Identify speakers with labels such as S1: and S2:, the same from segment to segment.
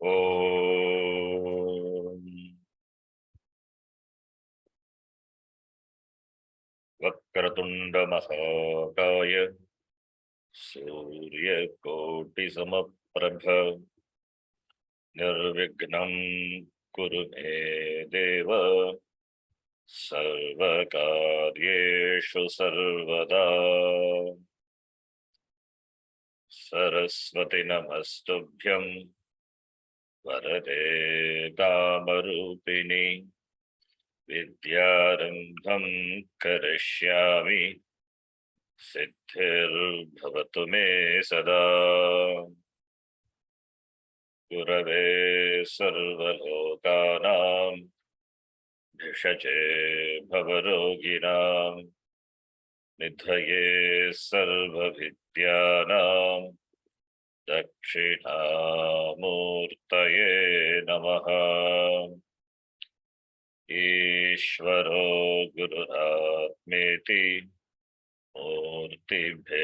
S1: ॐ वक्रतुण्डमहाकाय सूर्यकोटिसमप्रभ निर्विघ्नं कुरु मे देव सर्वकार्येषु सर्वदा। सरस्वती नमस्तुभ्यं वरदे कामरूपिणि विद्यारम्भं करिष्यामि सिद्धिर्भवतु मे सदा। गुरवे सर्वलोकानां भिषजे भवरोगिणां निधये सर्वविद्यानां दक्षिणामूर्तये नमः। ईश्वरो गुरुरात्मेति मूर्तिभेदविभागिने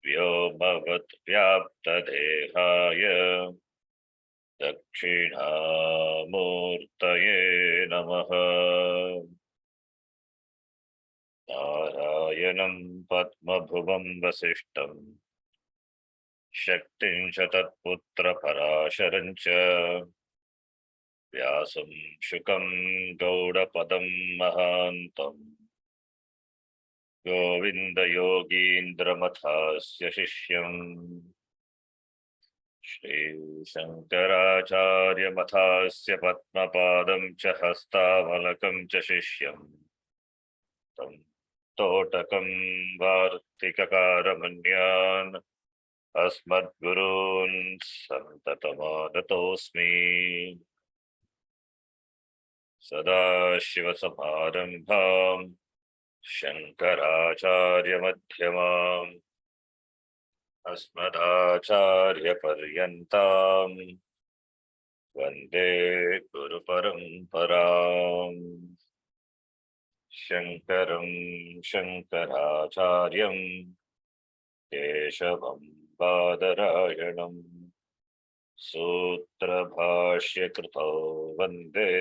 S1: व्योमवद्व्याप्तदेहाय दक्षिणामूर्तये नमः। नारायणं पद्मभुवं वसिष्ठं शक्तिं च तत्पुत्रपराशरं च व्यासं शुकं गौडपदं महान्तम् गोविन्दयोगीन्द्रमथास्य शिष्यम् श्रीशङ्कराचार्यमथास्य पद्मपादं च हस्तामलकं च शिष्यम् तं तोटकं वार्तिककारमन्यान् अस्मद्गुरून् सन्ततमानतोऽस्मि। सदाशिवसमारम्भां शङ्कराचार्यमध्यमाम् अस्मदाचार्यपर्यन्तां वन्दे गुरुपरम्पराम्। शङ्करं शङ्कराचार्यं केशवं बादरायणं सूत्रभाष्यकृतौ वन्दे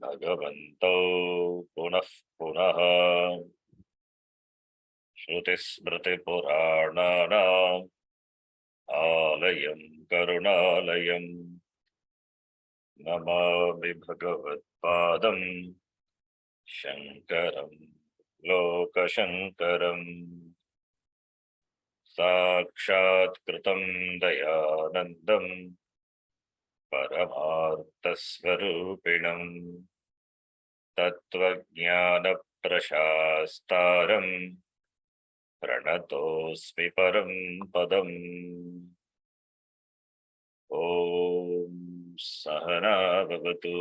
S1: भगवन्तौ पुनः पुनः। श्रुतिस्मृतिपुराणानाम् आलयं करुणालयं नमामि भगवत्पादं शङ्करं लोकशङ्करम्। साक्षात्कृतं दयानन्दं परमार्थस्वरूपिणं तत्त्वज्ञानप्रशास्तारं प्रणतोऽस्मि परं पदम्। ॐ सहना भवतु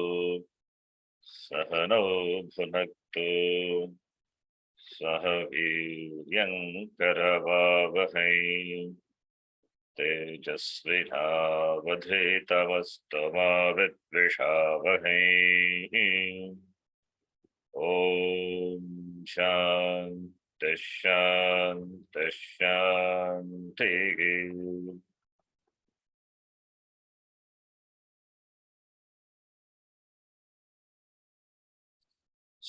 S1: सहनौ भुनक्तु सह वीर्यं करवावहै तेजस्विनावधीतमस्तु मा विद्विषावहै। ॐ शान्ति शान्ति शान्तिः।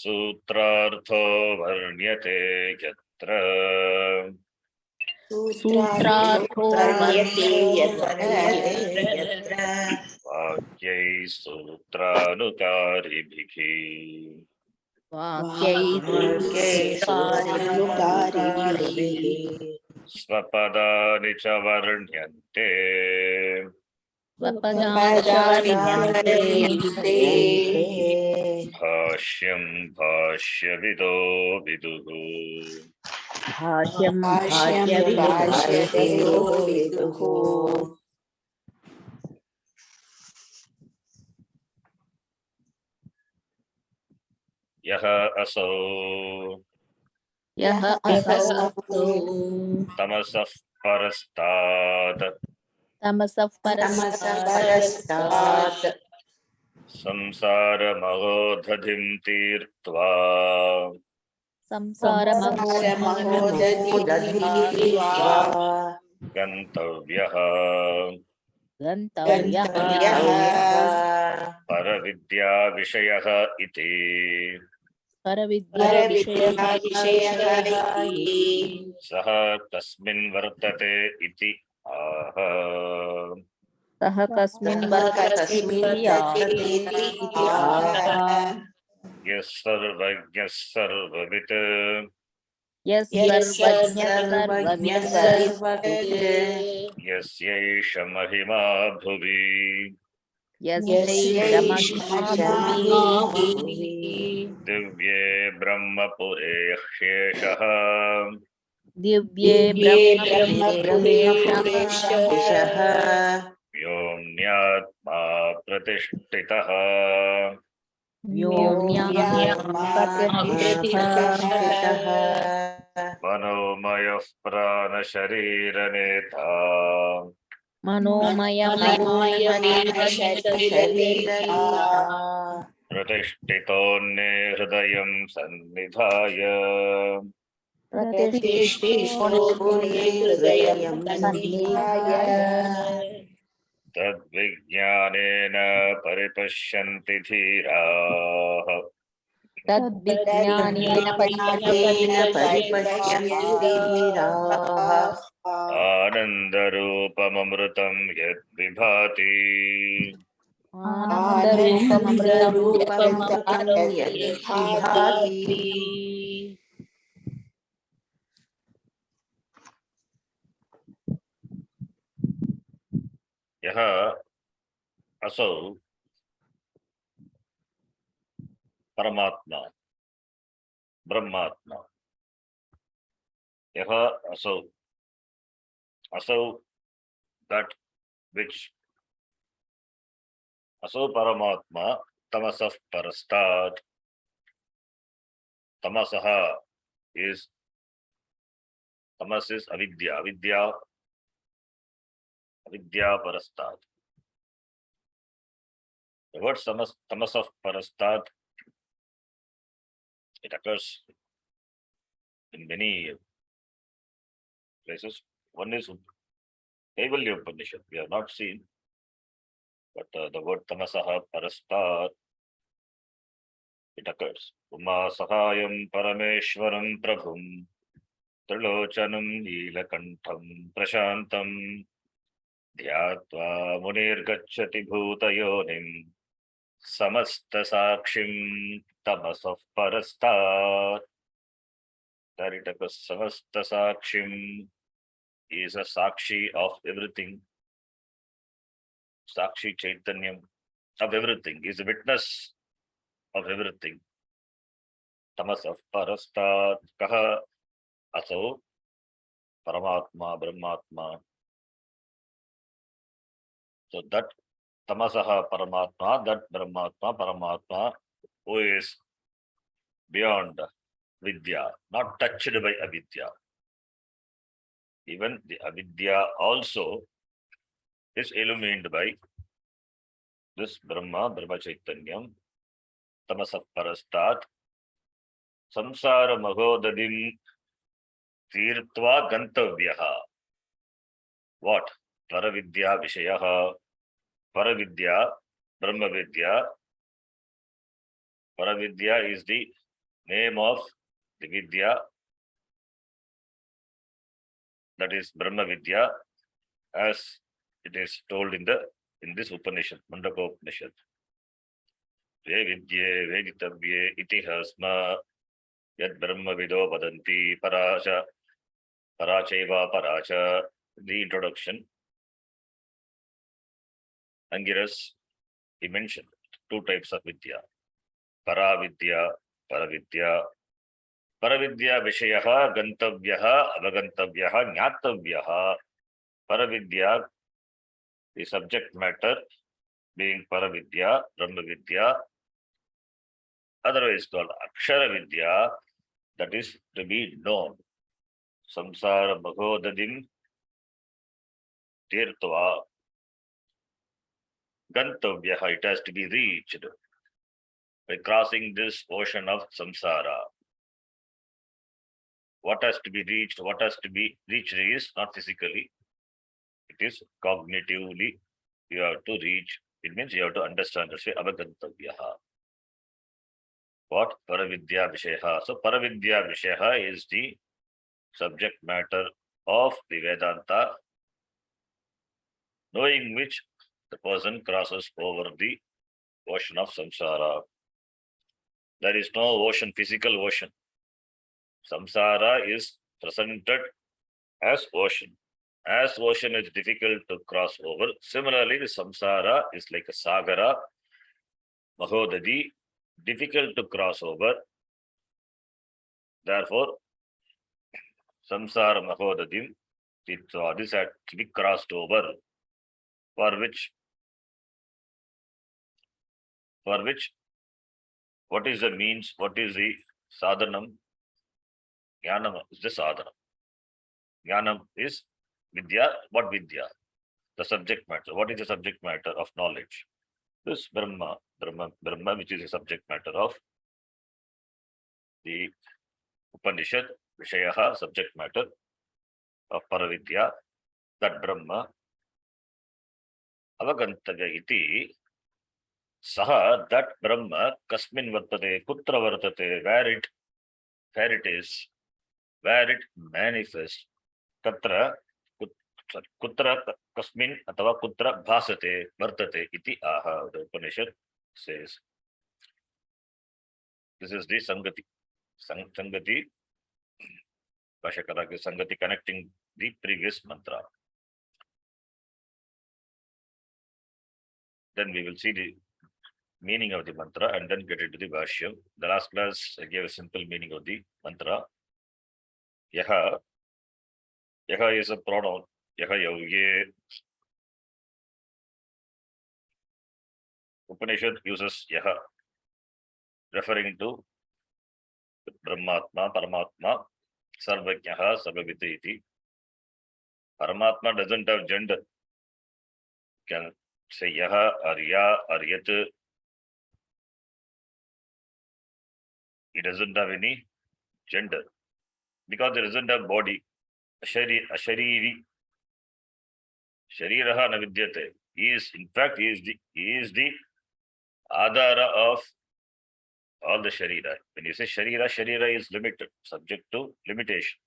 S1: सूत्रार्थो वर्ण्यते यत्र वाक्यैः सूत्रानुकारिभिः स्वपदानि च वर्ण्यन्ते भाष्यं भाष्यविदो विदुः। यः असौ तमसः परस्तात् संसारमहोदधिं तीर्त्वा गन्तव्यः
S2: गन्तव्यः
S1: परविद्याविषयः इति
S2: परविद्याविषयः
S1: सः कस्मिन् वर्तते इति आह
S2: सः कस्मिन् वर्तते इति आह
S1: यः सर्वज्ञः सर्ववित्
S2: यः सर्वज्ञः सर्ववित्
S1: यस्यैष महिमा भुवि
S2: यस्यैष महिमा भुवि
S1: दिव्ये ब्रह्मपुरे ह्येषः
S2: दिव्ये ब्रह्मपुरे ह्येषः
S1: व्योम्न्यात्मा प्रतिष्ठितः
S2: व्योम्यात्मा प्रतिष्ठितः
S1: मनोमयः प्राणशरीरनेता
S2: मनोमयशरीरनेता
S1: प्रतिष्ठितोऽन्ये हृदयं सन्निधाय
S2: प्रतिष्ठितोऽन्ये हृदयं सन्निधाय
S1: तद्विज्ञानेन परिपश्यन्ति धीराः
S2: तद्विज्ञानेन
S3: परिपश्यन्ति धीराः
S1: आनन्दरूपममृतं यद्विभाति
S2: आनन्दरूपमृतं
S3: यद्विभाति
S1: यः असौ परमात्मा ब्रह्मात्मा यः असौ that which असौ परमात्मा तमसः परस्तात् तमसः is tamas is avidya parastat. The word tamas of parastat, it occurs in many places. One is Kaivalya Upanishad. We have not seen, but the word tamasaha parastat, it occurs. Uma sahayam parameshwaram prabhum trilochanam neelakantham prashantam ध्यात्वा मुनिर्गच्छति भूतयोनिं समस्तसाक्षिं तमसः परस्तात्. That it occurs, samastasakshim is a sakshi of everything. Sakshi chaitanyam of everything, is a witness of everything. Tamasah parastat kaha asau paramatma brahmatma. So that tamasaha paramatma, that brahmatma paramatma, who is beyond vidya, not touched by avidya. Even the avidya also is illumined by this Brahma Chaitanyam, tamasah parastat, samsara mahodadim tirtva gantavyaha. What? Paravidya vishayaha, paravidya, brahmavidya. Paravidya is the name of the vidya, that is brahmavidya, as it is told in this Upanishad, Mundaka Upanishad. Ve vidye veditavye itihasma yad brahmavido vadanti parachaiva paracha. The introduction, Angiras, he mentioned two types of vidya: paravidya, paravidya. Paravidya vishayaha gantavyaha avagantavyaha jnatavyaha. Paravidya, the subject matter being paravidya, brahmavidya, otherwise called akshara vidya, that is to be known. Samsara bhagodadim tirtva gantavyaha, it has to be reached by crossing this ocean of samsara. What has to be reached is not physically, is cognitively you have to reach. It means you have to understand. That's why avagantavyaha. What? Paravidya Visheha. So Paravidya Visheha is the subject matter of the Vedanta, knowing which the person crosses over the ocean of samsara. There is no ocean, physical ocean. Samsara is presented as ocean. As ocean is difficult to cross over, similarly, the samsara is like a sagara, mahodadi, difficult to cross over. Therefore, samsara mahodadim, this had to be crossed over, for which, what is the means, what is the sadhanam? Jnanam is the sadhanam. Jnanam is vidya. What vidya? The subject matter. What is the subject matter of knowledge? This Brahma, which is the subject matter of the Upanishad, Vishayaha, subject matter of Paravidya, that Brahma, Avagantavya iti, Saha, that Brahma, Kasmin Vartate, Kutra Vartate, where it is, where it manifests, Katra, Kutra Kasmin, Atava Kutra Bhasate, Vartate iti aha, the Upanishad says. This is the Sangati. Sangati, Vashakaraka Sangati connecting the previous mantra. Then we will see the meaning of the mantra and then get into the Vashyam. The last class I gave a simple meaning of the mantra. Yaha. Yaha is a pronoun. Yaha Yavye. Upanishad uses Yaha, referring to Brahmatma, Paramatma, Sarvajnaha, Sarvaviti iti. Paramatma doesn't have gender. You can say Yaha or Ya or Yat. He doesn't have any gender because there isn't a body. Ashariri. Shariraha navidyate. He is the adhara of all the sharira. When you say sharira is limited, subject to limitation,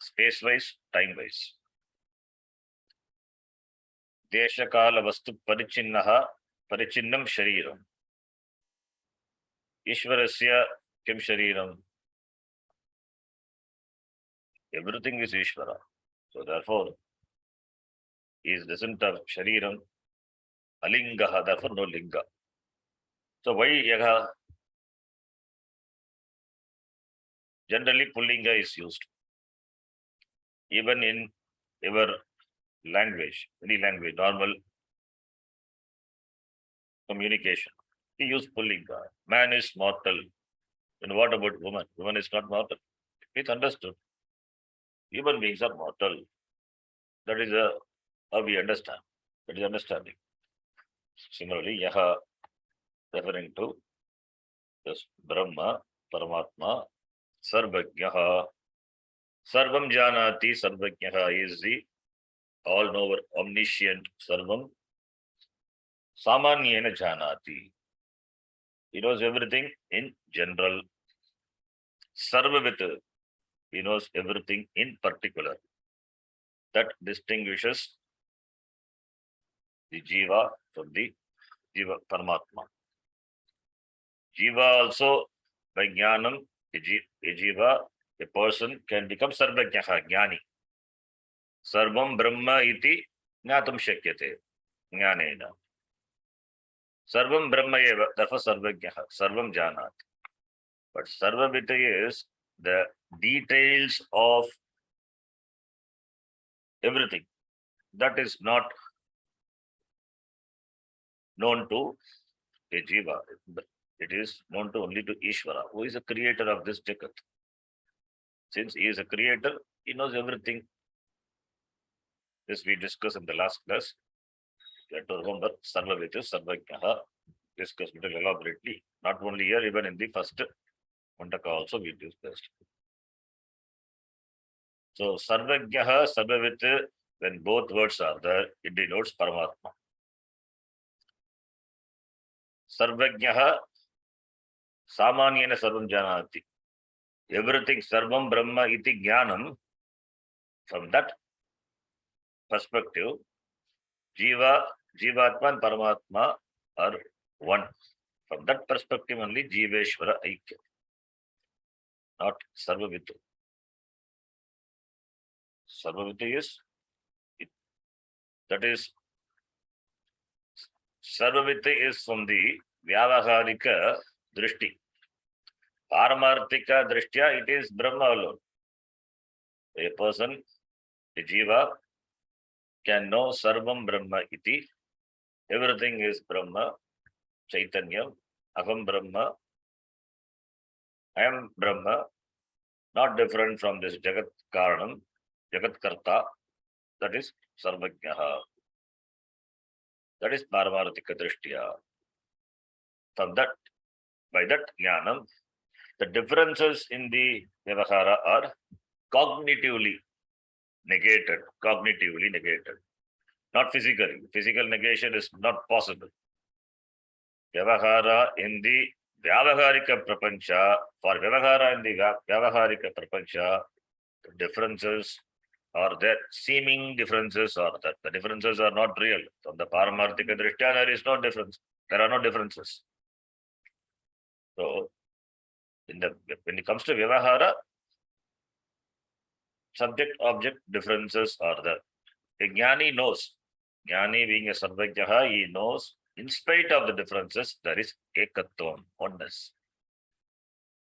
S1: space-wise, time-wise. Deshakala vastu parichinnam shariram. Ishvarasya kim shariram. Everything is Ishvara. So therefore, he doesn't have shariram, alingaha, therefore no linga. So why yaha? Generally, pullinga is used. Even in our language, any language, normal communication, we use pullinga. Man is mortal. And what about woman? Woman is not mortal. It's understood. Human beings are mortal. That is how we understand. That is understanding. Similarly, Yaha referring to this Brahma, Paramatma, Sarvajnaha. Sarvam Janati, Sarvajnaha is the all-knower, omniscient Sarvam. Samanyena Janati. He knows everything in general. Sarvavit, he knows everything in particular. That distinguishes the Jiva from the Jiva Paramatma. Jiva also, by Jnanam, a Jiva, a person can become Sarvajnaha, Jnani. Sarvam Brahma iti Jnatum Shakyate, Jnanena. Sarvam Brahma eva, therefore Sarvajnaha, Sarvam Janat. But Sarvavita is the details of everything. That is not known to a Jiva. It is known to only to Ishvara, who is the creator of this Jagat. Since he is a creator, he knows everything. This we discussed in the last class. You have to remember Sarvavita, Sarvajnaha, discussed it elaborately. Not only here, even in the first Mundaka also we discussed. So Sarvajnaha, Sarvavita, when both words are there, it denotes Paramatma. Sarvajnaha samanyena sarvam janati. Everything sarvam brahma iti jnanam. From that perspective, Jiva, Jivatma and Paramatma are one. From that perspective only Jiveshwara Aikya, not Sarvavitu. Sarvavitu is, that is, Sarvavitu is from the Vyavaharika Drishti. Paramarthika Drishtya, it is Brahma alone. A person, a Jiva, can know Sarvam Brahma iti. Everything is Brahma, Chaitanyam, Aham Brahma, I am Brahma, not different from this Jagat Karanam, Jagat Karta, that is Sarvajnaha. That is Paramarthika Drishtya. From that, by that Jnanam, the differences in the Vyavahara are cognitively negated, not physically. Physical negation is not possible. Vyavahara in the Vyavaharika Prapancha, for Vyavahara in the Vyavaharika Prapancha, the differences are there, seeming differences are there. The differences are not real. From the Paramarthika Drishtya, there is no difference. There are no differences. So, when it comes to Vyavahara, subject-object differences are there. A Jnani knows. Jnani being a Sarvajnaha, he knows, in spite of the differences, there is Ekatvam, oneness.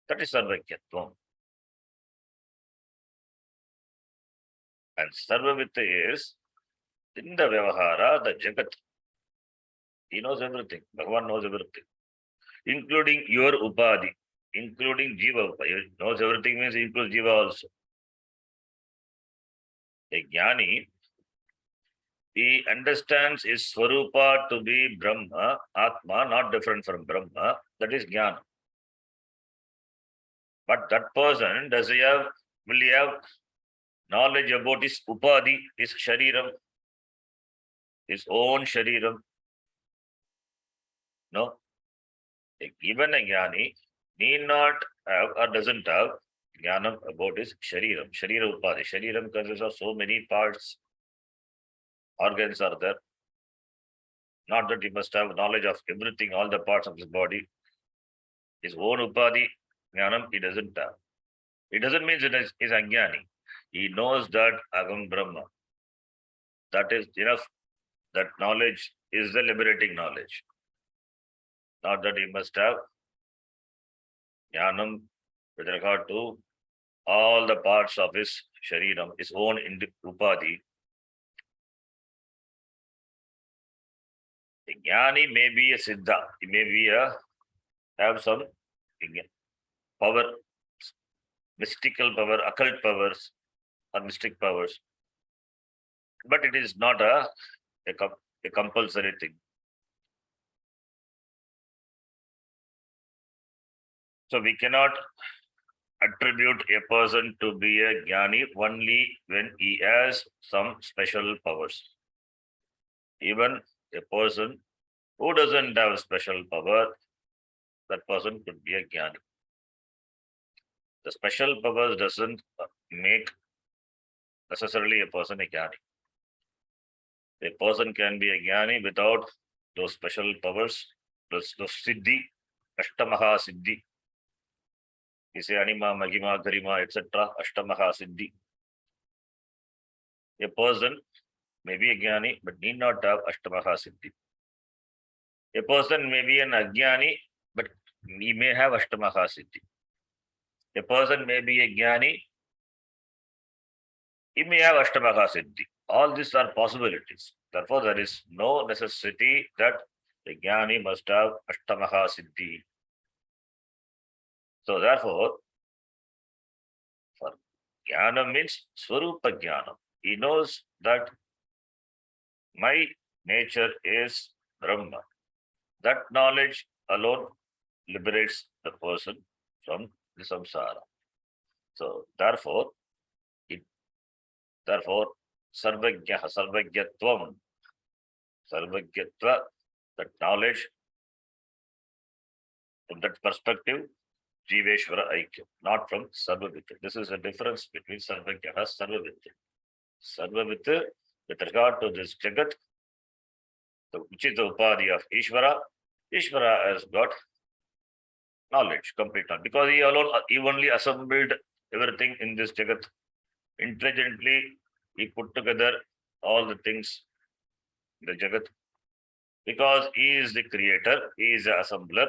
S1: That is Sarvajnatvam. And Sarvavita is, in the Vyavahara, the Jagat. He knows everything. Bhagavan knows everything. Including your Upadhi, including Jiva. He knows everything means he includes Jiva also. A Jnani, he understands his Swarupa to be Brahma, Atma, not different from Brahma. That is Jnana. But that person, will he have knowledge about his Upadhi, his Shariram, his own Shariram? No. Even a Jnani need not have or doesn't have Jnanam about his Shariram, Sharira Upadhi. Shariram consists of so many parts, organs are there. Not that he must have knowledge of everything, all the parts of his body. His own Upadhi, Jnanam, he doesn't have. It doesn't mean it is Ajnani. He knows that Agam Brahma. That is enough. That knowledge is the liberating knowledge. Not that he must have Jnanam with regard to all the parts of his Shariram, his own Upadhi. A Jnani may be a Siddha. He may be have some power, mystical power, occult powers, or mystic powers. But it is not a compulsory thing. So we cannot attribute a person to be a Jnani only when he has some special powers. Even a person who doesn't have special power, that person could be a Jnani. The special powers doesn't make necessarily a person a Jnani. A person can be a Jnani without those special powers, those Siddhi, Ashtamaha Siddhi. You say Anima, Magima, Garima, etc. Ashtamaha Siddhi. A person may be a Jnani but need not have Ashtamaha Siddhi. A person may be an Ajnani but he may have Ashtamaha Siddhi. A person may be a Jnani, he may have Ashtamaha Siddhi. All these are possibilities. Therefore, there is no necessity that the Jnani must have Ashtamaha Siddhi. So therefore, for Jnana means Swarupa Jnana. He knows that my nature is Brahma. That knowledge alone liberates the person from the samsara. So therefore, Sarvagyaha, Sarvagyatvam, Sarvagyatva, that knowledge, from that perspective, Jiveshwara Aikyam, not from Sarvavitya. This is a difference between Sarvagyaha, Sarvavitya. Sarvavitya, with regard to this Jagat, which is the Upadhi of Ishvara, Ishvara has got knowledge, complete knowledge, because he alone, he only assembled everything in this Jagat. Intelligently, he put together all the things in the Jagat. Because he is the creator, he is the assembler,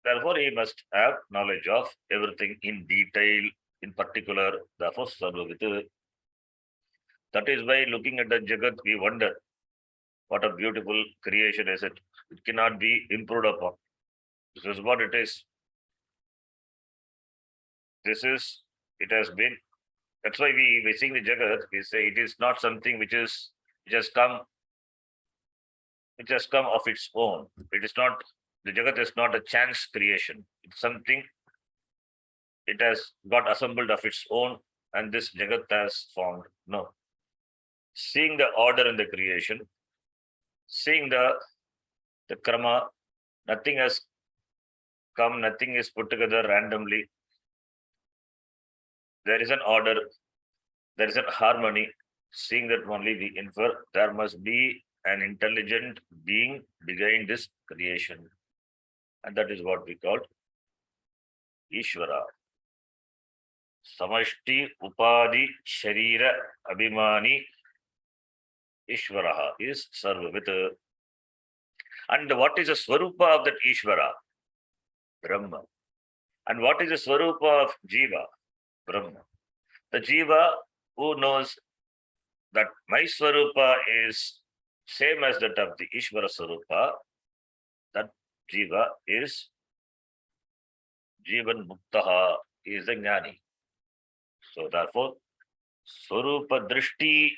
S1: therefore he must have knowledge of everything in detail, in particular, therefore Sarvavit. That is why looking at the Jagat, we wonder, what a beautiful creation is it. It cannot be improved upon. This is what it is. It has been. That's why we sing the Jagat, we say it is not something which has come of its own. It is not, the Jagat is not a chance creation. It's something, it has got assembled of its own, and this Jagat has formed. No. Seeing the order in the creation, seeing the krama, nothing has come, nothing is put together randomly. There is an order, there is a harmony. Seeing that only we infer there must be an intelligent being behind this creation. And that is what we call Ishvara. Samashti Upadi Sharira Abhimani Ishvaraha is Sarvavit. And what is the Swarupa of that Ishvara? Brahma. And what is the Swarupa of Jiva? Brahma. The Jiva who knows that my Swarupa is same as that of the Ishvara Swarupa, that Jiva is Jivan Muktaha, is the Jnani. So therefore, Swarupa Drishti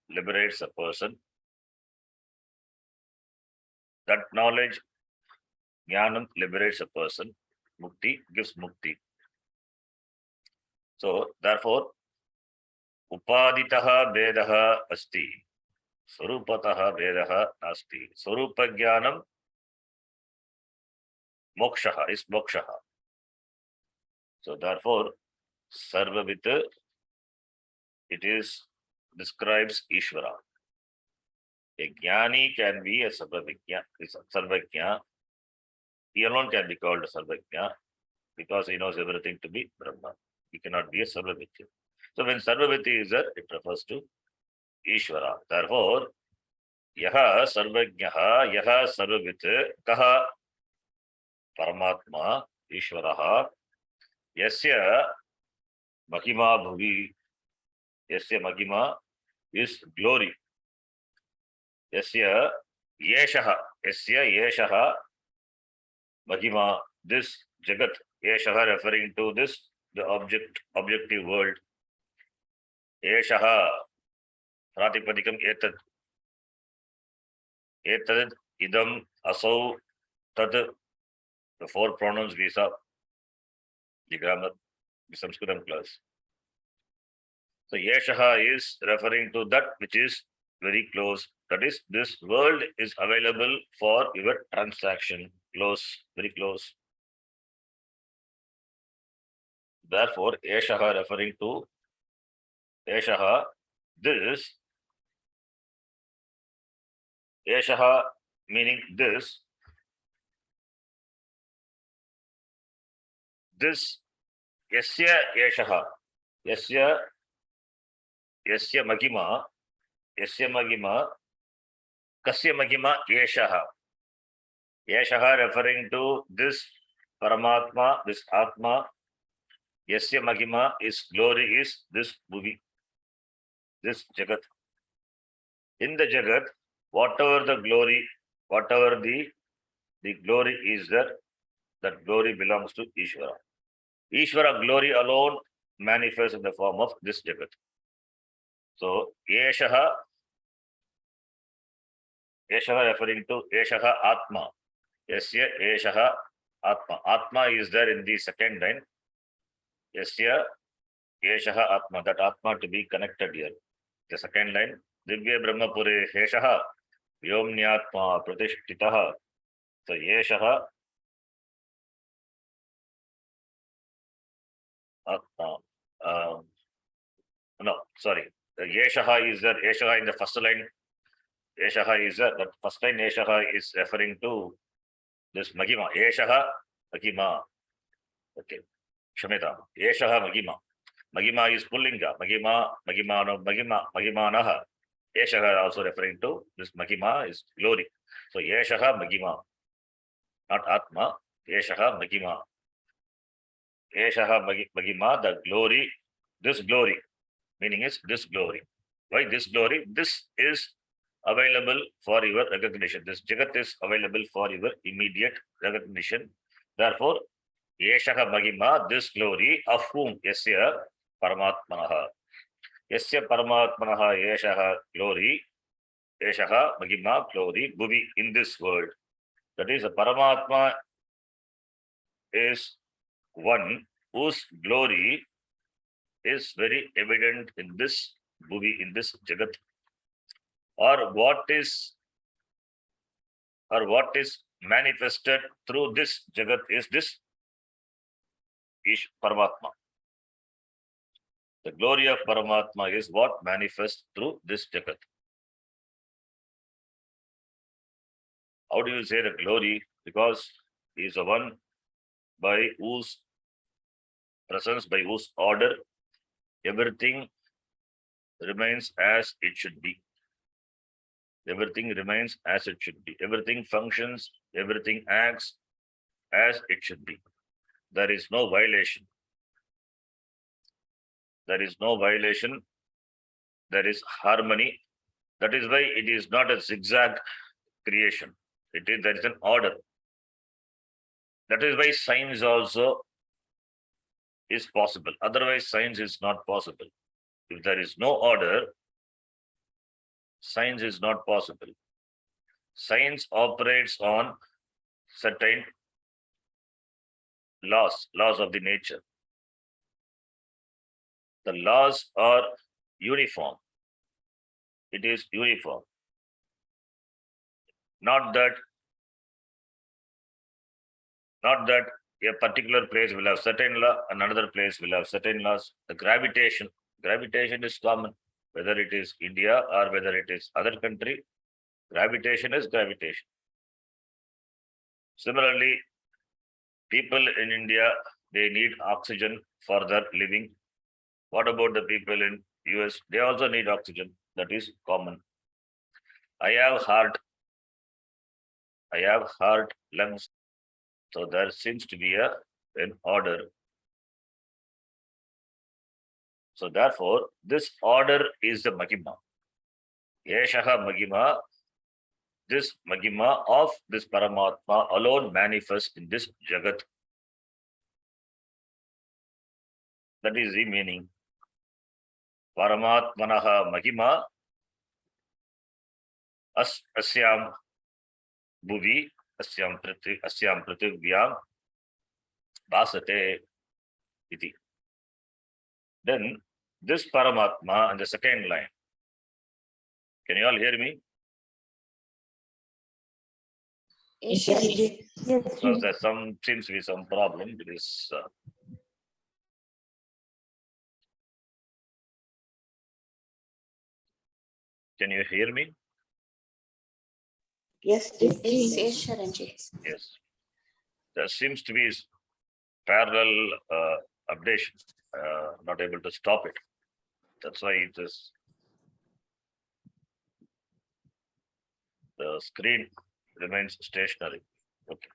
S1: liberates a person. That knowledge, Jnanam, liberates a person. Mukti gives Mukti. So therefore, Upaditaha Vedaha Asti. Swarupataha Vedaha Asti. Swarupa Jnanam Mokshaha is Mokshaha. So therefore, Sarvavit, describes Ishvara. A Jnani can be a Sarvajna. He alone can be called a Sarvajna because he knows everything to be Brahma. He cannot be a Sarvavitya. So when Sarvaviti is there, it refers to Ishvara. Therefore, Yaha Sarvajnaha, Yaha Sarvavit, Kaha Paramatma, Ishvaraha, Yasya Mahima Bhuvi, Yasya Mahima is glory. Yasya Yeshaha Mahima, this Jagat, Yeshaha referring to this, the objective world. Yeshaha, Pratipadikam Etad, Idam, Asau, Tad, the four pronouns we saw, the grammar, the Sanskritam class. So Yeshaha is referring to that which is very close. That is, this world is available for your transaction. Close, very close. Therefore, Yeshaha referring to Yeshaha, this. Yeshaha meaning this. This Yasya Yeshaha. Yasya Mahima. Yasya Mahima. Kasya Mahima Yeshaha. Yeshaha referring to this Paramatma, this Atma. Yasya Mahima is glory, is this Bhuvi, this Jagat. In the Jagat, whatever the glory, whatever the glory is there, that glory belongs to Ishvara. Ishvara glory alone manifests in the form of this Jagat. So, Yeshaha referring to Yeshaha Atma. Yasya Yeshaha Atma. Atma is there in the second line. Yasya Yeshaha Atma, that Atma to be connected here. The second line, Divya Brahmapure Heshaha Vyomnyatma Pratishtitaha. So Yeshaha no, sorry. The Yeshaha is there. Yeshaha in the first line. Yeshaha is there. That first line Yeshaha is referring to this Magima. Yeshaha Magima. Okay. Shamita. Yeshaha Magima. Magima is Pullinga. Magima, Magimano, Magimanaha. Yeshaha also referring to this Magima is glory. So Yeshaha Magima. Not Atma. Yeshaha Magima. Yeshaha Magima, the glory, this glory. Meaning is this glory. Why this glory? This is available for your recognition. This Jagat is available for your immediate recognition. Therefore, Yeshaha Magima, this glory of whom? Yasya Paramatmanaha. Yasya Paramatmanaha Yeshaha glory. Yeshaha Magima glory. Bhuvi in this world. That is, a Paramatma is one whose glory is very evident in this bhuvi, in this Jagat. Or what is manifested through this Jagat is this Ish Paramatma. The glory of Paramatma is what manifests through this Jagat. How do you say the glory? Because he is the one by whose presence, by whose order, everything remains as it should be. Everything remains as it should be. Everything functions, everything acts as it should be. There is no violation. There is no violation. There is harmony. That is why it is not a zigzag creation. There is an order. That is why science also is possible. Otherwise, science is not possible. If there is no order, science is not possible. Science operates on certain laws of the nature. The laws are uniform. It is uniform. Not that a particular place will have certain law, another place will have certain laws. The gravitation is common, whether it is India or whether it is other country. Gravitation is gravitation. Similarly, people in India, they need oxygen for their living. What about the people in US? They also need oxygen. That is common. I have heart, lungs. So there seems to be an order. So therefore, this order is the Magima. Yeshaha Magima, this Magima of this Paramatma alone manifests in this Jagat. That is the meaning. Paramatmanaha Magima asyam bhuvi asyam prithvivyam basate iti. Then this Paramatma and the second line. Can you all hear me?
S3: Yes,
S1: Because there seems to be some problem with this. Can you hear me?
S3: yes,
S1: Yes. There seems to be parallel updation. Not able to stop it. That's why it is. The screen remains stationary. Okay.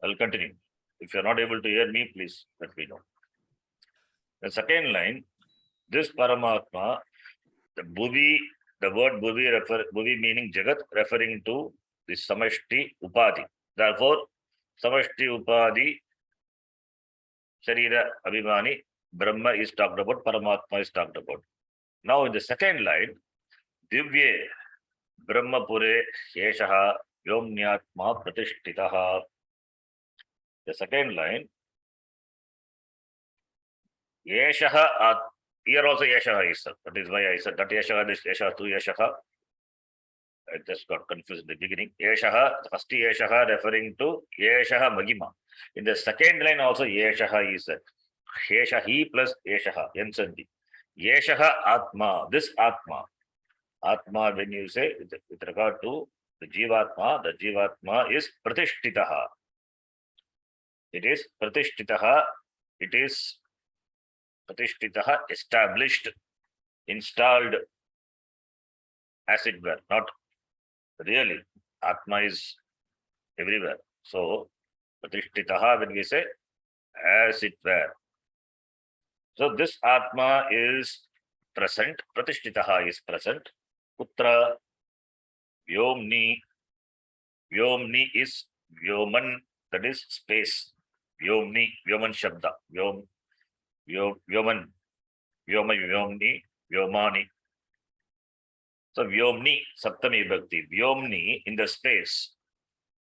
S1: I'll continue. If you're not able to hear me, please let me know. The second line, this Paramatma, the word Bhuvi meaning Jagat, referring to the Samashti Upadhi. Therefore, Samashti Upadhi, Sharira Abhimani, Brahma is talked about, Paramatma is talked about. Now in the second line, Divye Brahmapure Yeshaha Yomnyatma Pratishtitaha. The second line, Yeshaha Here also Yashaha is there. That is why I said that Yashaha, this Yashaha, two Yashaha. I just got confused in the beginning. Yeshaha, first Yeshaha referring to Yeshaha Magima. In the second line also Yeshaha is that. Yeshahi plus Yeshaha, Yansanti. Yeshaha Atma, this Atma. Atma, when you say with regard to the Jivatma is Pratishtitaha. It is Pratishtitaha. It is Pratishtitaha, established, installed, as it were, not really. Atma is everywhere. So, Pratishtitaha, when we say, as it were. So, this Atma is present. Pratishtitaha is present. Putra, Vyomni. Vyomni is Vyoman, that is space. Vyomni, Vyoman Shabda. Vyoman, Vyoma, Vyomni, Vyomani. So, Vyomni, Saptami Bhakti. Vyomni, in the space.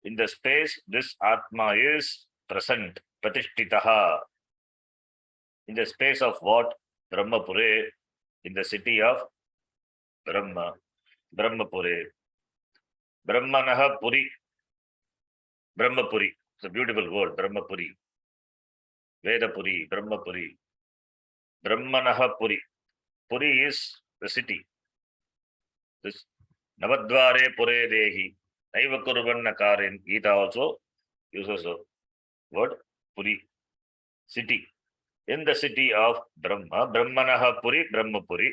S1: In the space, this Atma is present. Pratishtitaha. In the space of what? Brahmapure, in the city of Brahma, Brahmapure. Brahmanaha Puri, Brahmapuri. It's a beautiful word, Brahmapuri. Vedapuri, Brahmapuri. Brahmanaha Puri. Puri is the city. This Navadvare Pure Dehi. Naiva Kurvannakarin. Gita also uses the word Puri, city. In the city of Brahma, Brahmanaha Puri, Brahmapuri.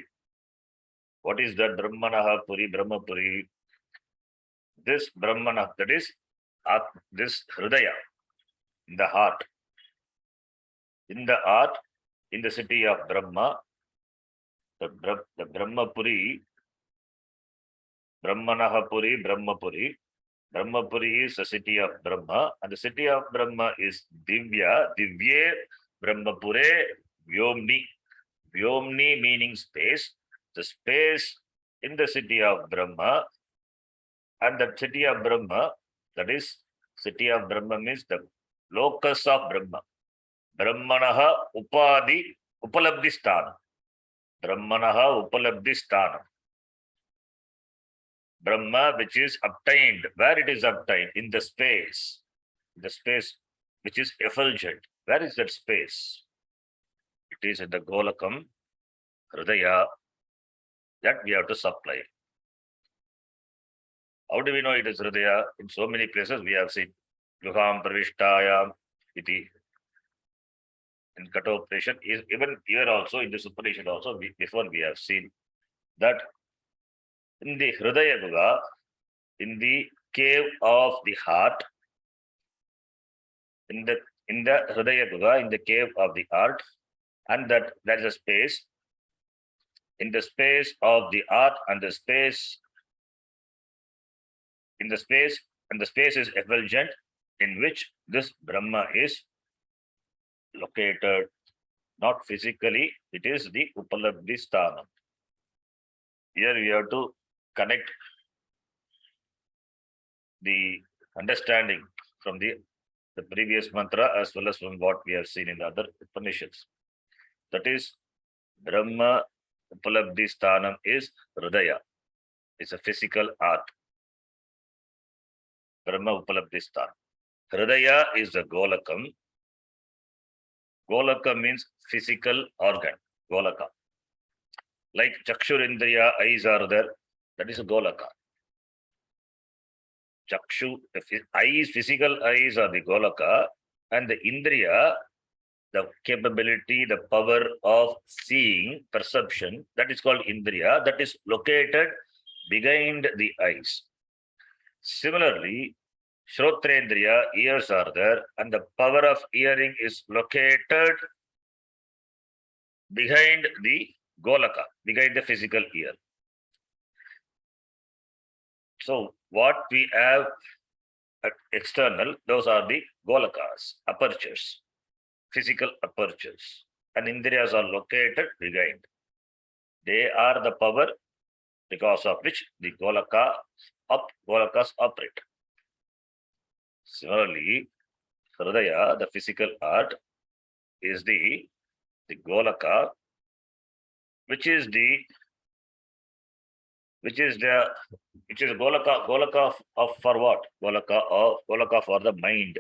S1: What is that Brahmanaha Puri, Brahmapuri? This Brahmana, that is this Hridaya, in the heart. In the heart, in the city of Brahma, the Brahmapuri, Brahmanaha Puri, Brahmapuri. Brahmapuri is the city of Brahma, and the city of Brahma is Divya, Divye, Brahmapure, Vyomni. Vyomni meaning space. The space in the city of Brahma, and the city of Brahma, that is, city of Brahma means the locus of Brahma. Brahmanaha Upadi Upalabdhisthana. Brahmanaha Upalabdhisthana. Brahma, which is obtained. Where it is obtained? In the space. The space which is effulgent. Where is that space? It is in the Golakam, Hridaya, that we have to supply. How do we know it is Hridaya? In so many places we have seen. Luham Pravishtayam iti. In Kathopanishad, even here also, in this Upanishad also, before we have seen that in the Hridaya Guha, in the cave of the heart, in the Hridaya Guha, in the cave of the heart, and that there is a space. In the space of the heart and the space, in the space, and the space is effulgent, in which this Brahma is located, not physically, it is the Upalabdhisthana. Here we have to connect the understanding from the previous mantra as well as from what we have seen in the other Upanishads. That is, Brahma Upalabdhisthanam is Hridaya. It's a physical art. Brahma Upalabdhisthanam. Hridaya is the Golakam. Golaka means physical organ. Golaka. Like Chakshurindriya, eyes are there. That is a Golaka. Chakshu, the eyes, physical eyes are the Golaka, and the Indriya, the capability, the power of seeing, perception, that is called Indriya, that is located behind the eyes. Similarly, Shrotrendriya, ears are there, and the power of hearing is located behind the Golaka, behind the physical ear. So, what we have at external, those are the Golakas, apertures, physical apertures, and Indriyas are located behind. They are the power because of which the Golakas operate. Similarly, Hridaya, the physical art, is the Golaka which is Golaka of for what? Golaka for the mind.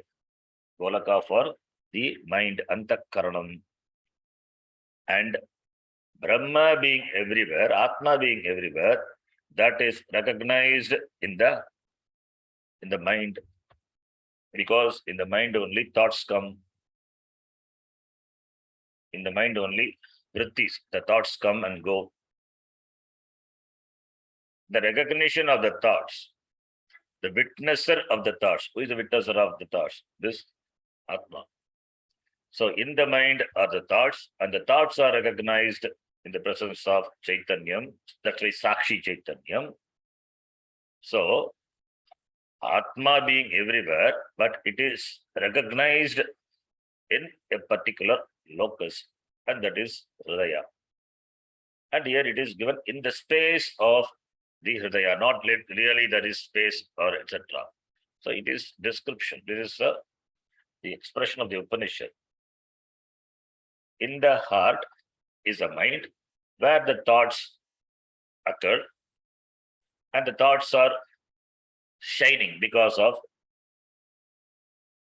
S1: Golaka for the mind, Antakaranam. And Brahma being everywhere, Atma being everywhere, that is recognized in the mind. Because in the mind only thoughts come. In the mind only vrittis, the thoughts come and go. The recognition of the thoughts, the witnesser of the thoughts. Who is the witnesser of the thoughts? This Atma. So in the mind are the thoughts, and the thoughts are recognized in the presence of Chaitanyam. That's why Sakshi Chaitanyam. So Atma being everywhere, but it is recognized in a particular locus, and that is Hridaya. And here it is given in the space of the Hridaya, not really there is space or etc. So it is description. This is the expression of the Upanishad. In the heart is a mind where the thoughts occur, and the thoughts are shining because of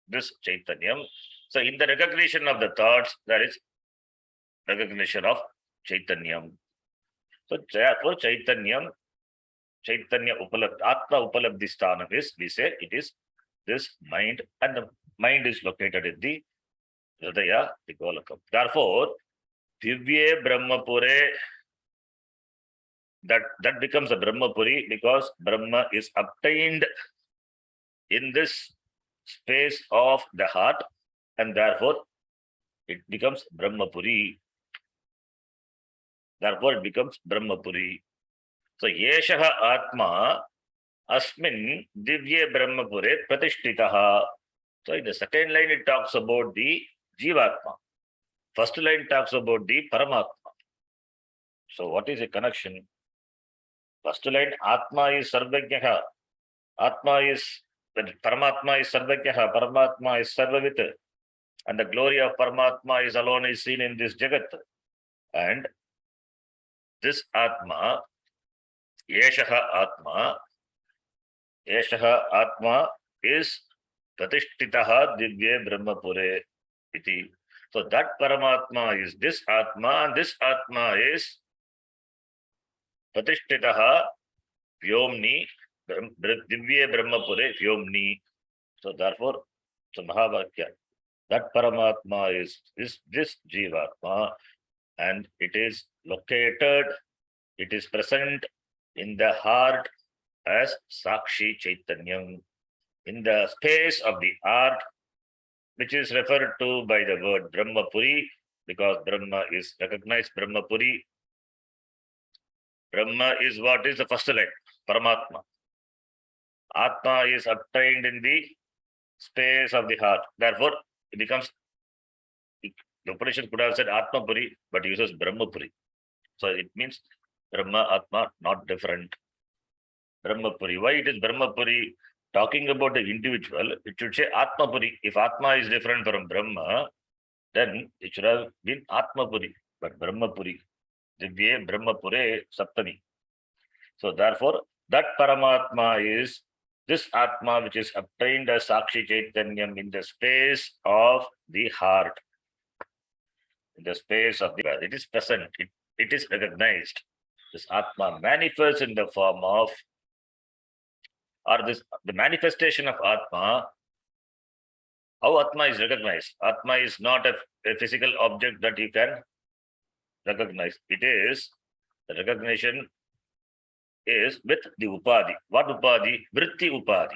S1: this Chaitanyam. So in the recognition of the thoughts, there is recognition of Chaitanyam. So therefore Chaitanya Upalabdhi, Atma Upalabdhi Sthanam is, we say it is this mind, and the mind is located in the Hridaya, the Golakam. Therefore, Divye Brahmapure, that becomes a Brahmapuri because Brahma is obtained in this space of the heart, and therefore it becomes Brahmapuri. Therefore it becomes Brahmapuri. So Yeshaha Atma Asmin Divye Brahmapure Pratishtitaha. So in the second line it talks about the Jivatma. First line talks about the Paramatma. So what is the connection? First line, Atma is Sarvajnaha. Atma is, Paramatma is Sarvajnaha. Paramatma is Sarvavit. And the glory of Paramatma is alone is seen in this Jagat. And this Atma, Yeshaha Atma is Pratishtitaha Divye Brahmapure iti. So that Paramatma is this Atma, and this Atma is Pratishtitaha Vyomni Divye Brahmapure Vyomni. So therefore, so Mahavakya, that Paramatma is this Jivatma, and it is located, it is present in the heart as Sakshi Chaitanyam, in the space of the heart, which is referred to by the word Brahmapuri, because Brahma is recognized. Brahmapuri. Brahma is what is the first line, Paramatma. Atma is obtained in the space of the heart. Therefore, it becomes, the Upanishad could have said Atmapuri, but uses Brahmapuri. So it means Brahma, Atma, not different. Brahmapuri. Why it is Brahmapuri? Talking about the individual, it should say Atmapuri. If Atma is different from Brahma, then it should have been Atmapuri, but Brahmapuri. Divye Brahmapure Saptami. So therefore, that Paramatma is this Atma which is obtained as Sakshi Chaitanyam in the space of the heart. In the space of the heart. It is present. It is recognized. This Atma manifests in the form of, or this the manifestation of Atma. How Atma is recognized? Atma is not a physical object that you can recognize. It is, the recognition is with the Upadhi. What Upadhi? Vritti Upadhi.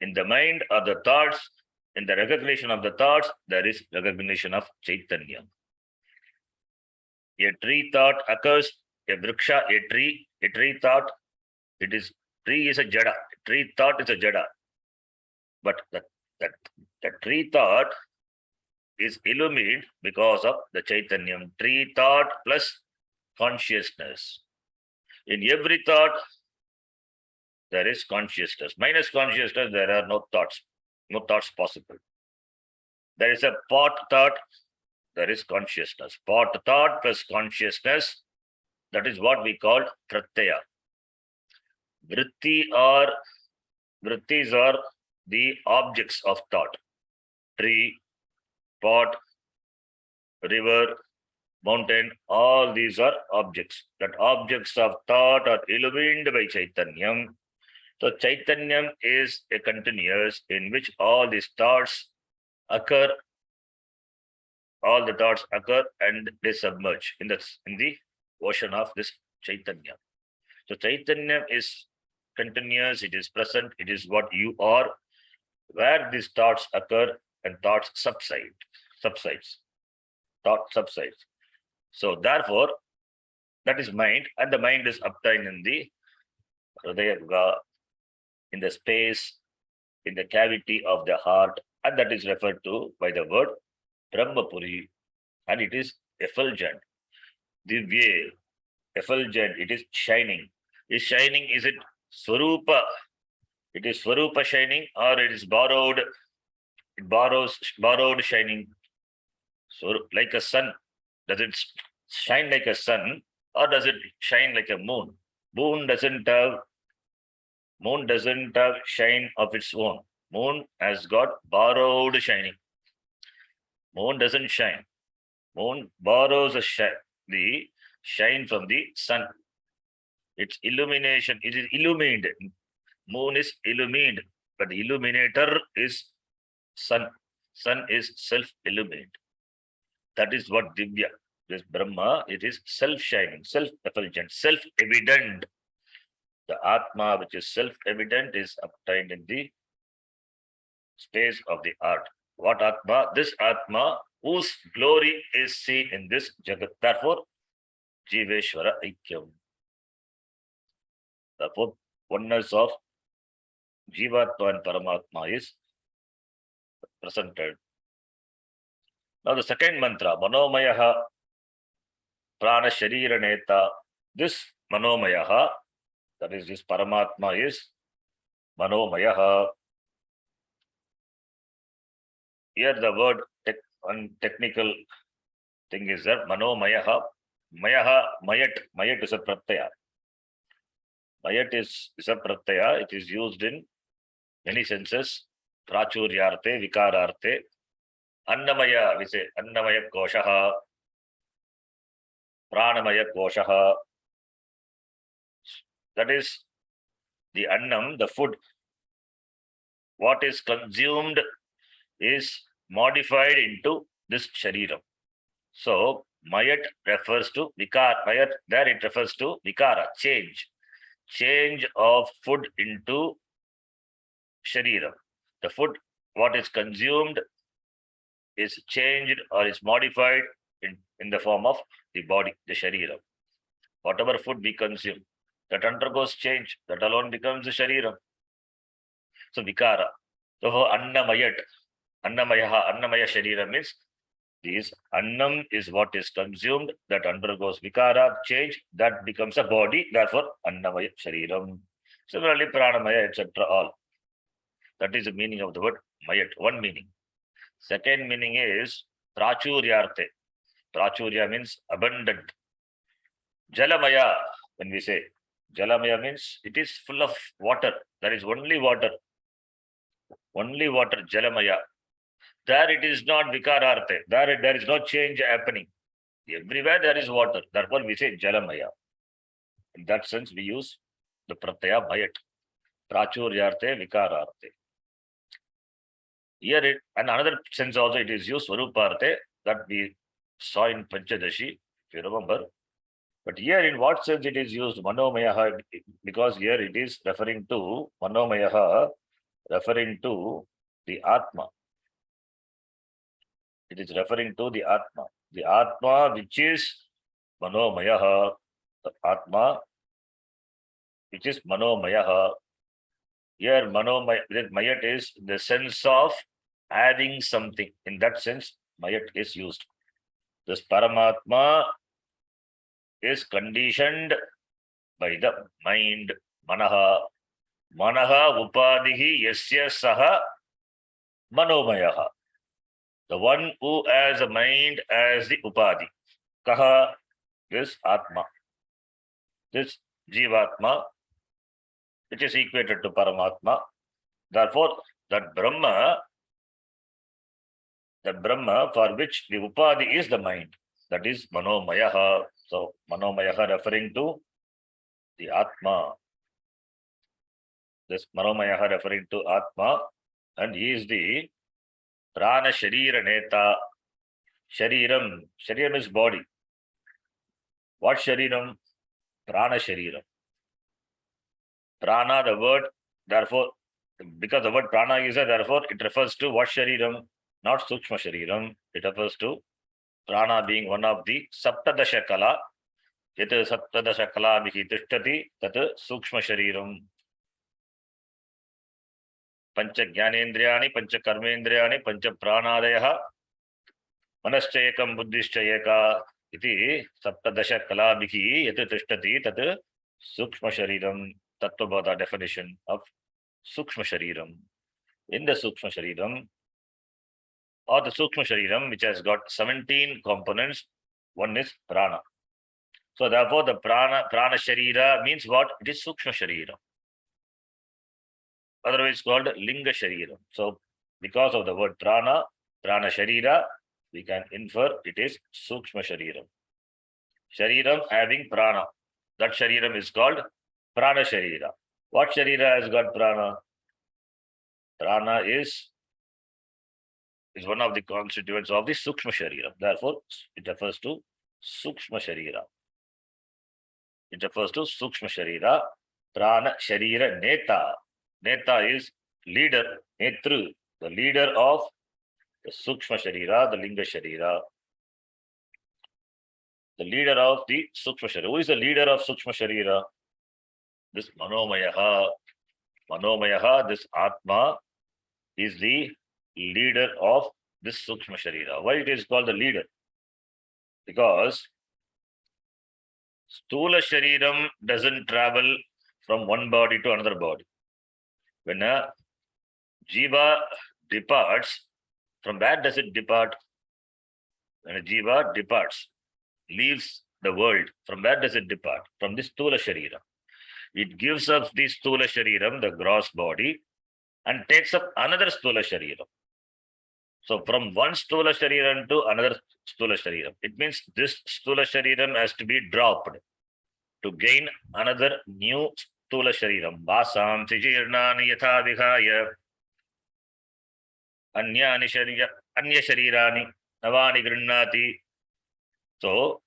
S1: In the mind are the thoughts, in the recognition of the thoughts, there is recognition of Chaitanya. A tree thought occurs, a vriksha, a tree thought, tree is a jada. Tree thought is a jada. But the tree thought is illumined because of the Chaitanyam. Tree thought plus consciousness. In every thought, there is consciousness. Minus consciousness, there are no thoughts possible. There is a pot thought, there is consciousness. Thought plus consciousness, that is what we call pratyaya. Vrittis are the objects of thought. Tree, pot, river, mountain, all these are objects. That objects of thought are illumined by Chaitanyam. So Chaitanyam is a continuous in which all these thoughts occur, and they submerge in the ocean of this Chaitanya. So Chaitanya is continuous, it is present, it is what you are, where these thoughts occur and thoughts subsides. Thought subsides. So therefore, that is mind, and the mind is obtained in the Hridaya, in the space, in the cavity of the heart, and that is referred to by the word Brahmapuri, and it is effulgent. Divye, effulgent, it is shining. Is shining, is it Swarupa? It is Swarupa shining, or it is borrowed, borrowed shining. So like a sun, does it shine like a sun, or does it shine like a moon? Moon doesn't have shine of its own. Moon has got borrowed shining. Moon doesn't shine. Moon borrows the shine from the sun. Its illumination, it is illumined. Moon is illumined, but the illuminator is sun. Sun is self-illumined. That is what Divya, this Brahma, it is self-shining, self-effulgent, self-evident. The Atma, which is self-evident, is obtained in the space of the art. What Atma? This Atma, whose glory is seen in this Jagat. Therefore, Jiveshwara Aikyam. Therefore, oneness of Jivatma and Paramatma is presented. Now the second mantra, Manomayaha Prana Sharira Neta. This Manomayaha, that is this Paramatma, is Manomayaha. Here the word technical thing is that Manomayaha. Mayat is a pratyaya. Mayat is a pratyaya. It is used in many senses. Prachuryarte, Vikararte. Annamaya, we say Annamaya Koshaha, Pranamaya Koshaha. That is the Annam, the food. What is consumed is modified into this Shariram. So Mayat refers to Vikar. Mayat, there it refers to Vikara, change. Change of food into Shariram. The food, what is consumed, is changed or is modified in the form of the body, the Shariram. Whatever food we consume, that undergoes change, that alone becomes the Shariram. So Vikara. So Annamaya Sharira means this Annam is what is consumed, that undergoes Vikara, change, that becomes a body, therefore Annamaya Shariram. Similarly, Pranamaya, etc. all. That is the meaning of the word Mayat, one meaning. Second meaning is Prachuryarte. Prachurya means abundant. Jalamaya, when we say Jalamaya means it is full of water. There is only water. Only water, Jalamaya. There it is not Vikararte. There is no change happening. Everywhere there is water. Therefore we say Jalamaya. In that sense we use the pratyaya Mayat. Prachuryarte, Vikararte. Here it, and another sense also it is used Swaruparte, that we saw in Panchadashi, if you remember. But here in what sense it is used Manomayaha, because here it is referring to Manomayaha, referring to the Atma. It is referring to the Atma. The Atma which is Manomayaha, the Atma which is Manomayaha. Here Mayat is the sense of adding something. In that sense, Mayat is used. This Paramatma is conditioned by the mind, Manaha. Manaha Upadihi Yasya Saha Manomayaha. The one who has a mind as the Upadhi. Kaha, this Atma. This Jivatma, which is equated to Paramatma. Therefore, that Brahma for which the Upadhi is the mind, that is Manomayaha. So, Manomayaha referring to the Atma. This Manomayaha referring to Atma, and he is the Prana Sharira Neta. Shariram is body. What Shariram? Prana Shariram. Prana, the word, therefore, because the word prana is there, therefore it refers to what Shariram, not Sukshma Shariram. It refers to prana being one of the Saptadasha Kala. Yat Saptadasha Kala Vihi Tishtati, Tat Sukshma Shariram. Pancha Jnanendriyani, Pancha Karmendriyani, Pancha Pranadayaha, Manascha Ekam Buddhishcha Eka, Iti Saptadasha Kala Vihi Yat Tishtati, Tat Sukshma Shariram. Tattvabodha definition of Sukshma Shariram. In the Sukshma Shariram, or the Sukshma Shariram, which has got 17 components, one is Prana. So therefore, the Prana Sharira means what? It is Sukshma Shariram. Otherwise called Linga Shariram. So because of the word Prana Sharira, we can infer it is Sukshma Shariram. Shariram having Prana. That Shariram is called Prana Sharira. What Sharira has got Prana? Prana is one of the constituents of the Sukshma Sharira. Therefore, it refers to Sukshma Sharira. It refers to Sukshma Sharira. Prana Sharira Neta. Neta is leader. Netru, the leader of the Sukshma Sharira, the Linga Sharira. The leader of the Sukshma Sharira. Who is the leader of Sukshma Sharira? This Manomayaha. Manomayaha, this Atma, is the leader of this Sukshma Sharira. Why it is called the leader? Because Stula Shariram doesn't travel from one body to another body. When a Jiva departs, from where does it depart? When a Jiva departs, leaves the world, from where does it depart? From this Stula Sharira. It gives up the Stula Shariram, the gross body, and takes up another Stula Shariram. So from one Stula Shariram to another Stula Shariram. It means this Stula Shariram has to be dropped to gain another new Stula Shariram. Vasam Sijirnani Yatha Vihaya Anya Sharirani Navani Grinnati. So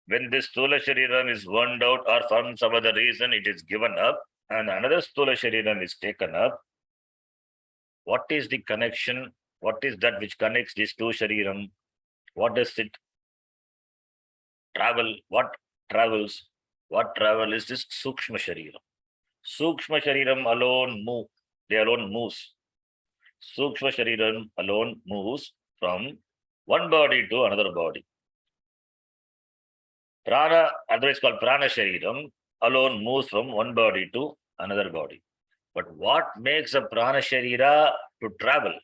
S1: when this Stula Shariram is worn out or for some other reason it is given up and another Stula Shariram is taken up, what is the connection? What is that which connects these two Shariram? What does it travel? What travels? What travel is this Sukshma Shariram? Sukshma Shariram alone move. They alone moves. Sukshma Shariram alone moves from one body to another body. Prana, otherwise called Prana Shariram, alone moves from one body to another body. But what makes a Prana Sharira to travel?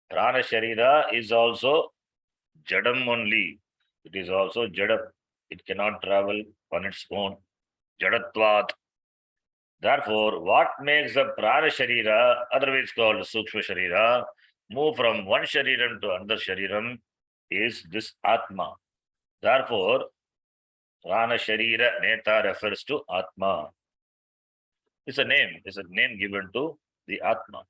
S1: Prana Sharira is also Jadam only. It is also Jadam. It cannot travel on its own. Jadatvat. Therefore, what makes the Prana Sharira, otherwise called Sukshma Sharira, move from one Shariram to another Shariram is this Atma. Therefore, Prana Sharira Neta refers to Atma. It's a name given to the Atma.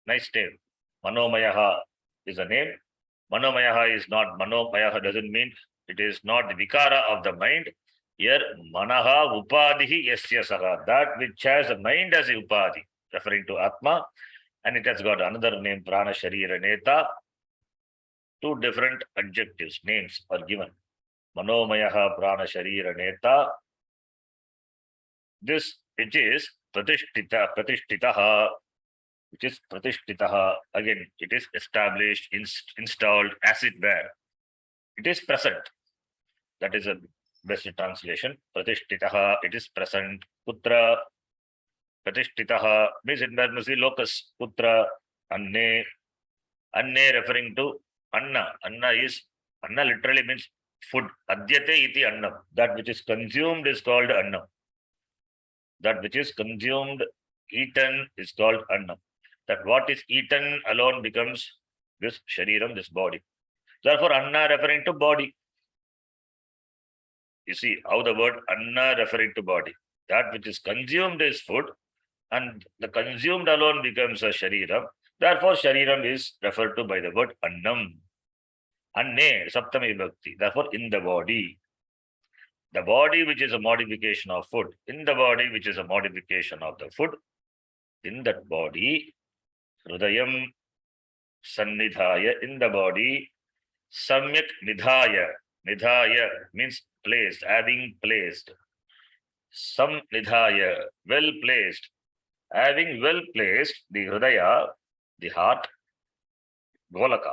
S1: Nice name. Manomayaha is a name. Manomayaha is not, Manomayaha doesn't mean, it is not the Vikara of the mind. Here, Manaha Upadhi Yasya Saha, that which has a mind as a Upadhi, referring to Atma, and it has got another name, Prana Sharira Neta. Two different adjectives, names are given. Manomayaha Prana Sharira Neta. This, which is Pratishtitaha, which is Pratishtitaha. Again, it is established, installed, as it were. It is present. That is a best translation. Pratishtitaha, it is present. Putra, Pratishtitaha means it must be locus. Putra, Anne, Anne referring to Anna. Anna literally means food. Adyate iti annam. That which is consumed is called annam. That which is consumed, eaten is called annam. That what is eaten alone becomes this shariram, this body. Therefore, anna referring to body. You see how the word anna referring to body. That which is consumed is food, and the consumed alone becomes a shariram. Therefore, shariram is referred to by the word annam. Anne, Saptami Bhakti. Therefore, in the body. The body which is a modification of food. In the body which is a modification of the food. In that body, Hridayam Sannidhaya, in the body, Samyak Nidhaya. Nidhaya means placed, having placed. Sam Nidhaya, well placed. Having well placed the Hridaya, the heart, Golaka.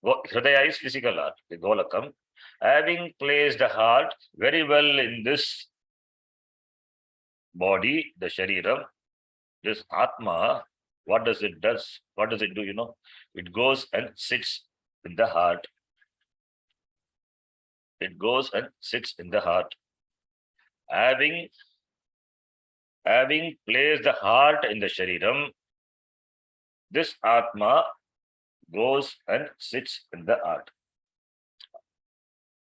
S1: Hridaya is physical heart, the Golakam. Having placed the heart very well in this body, the Shariram, this Atma, what does it does? What does it do? It goes and sits in the heart. It goes and sits in the heart. Having placed the heart in the Shariram, this Atma goes and sits in the heart.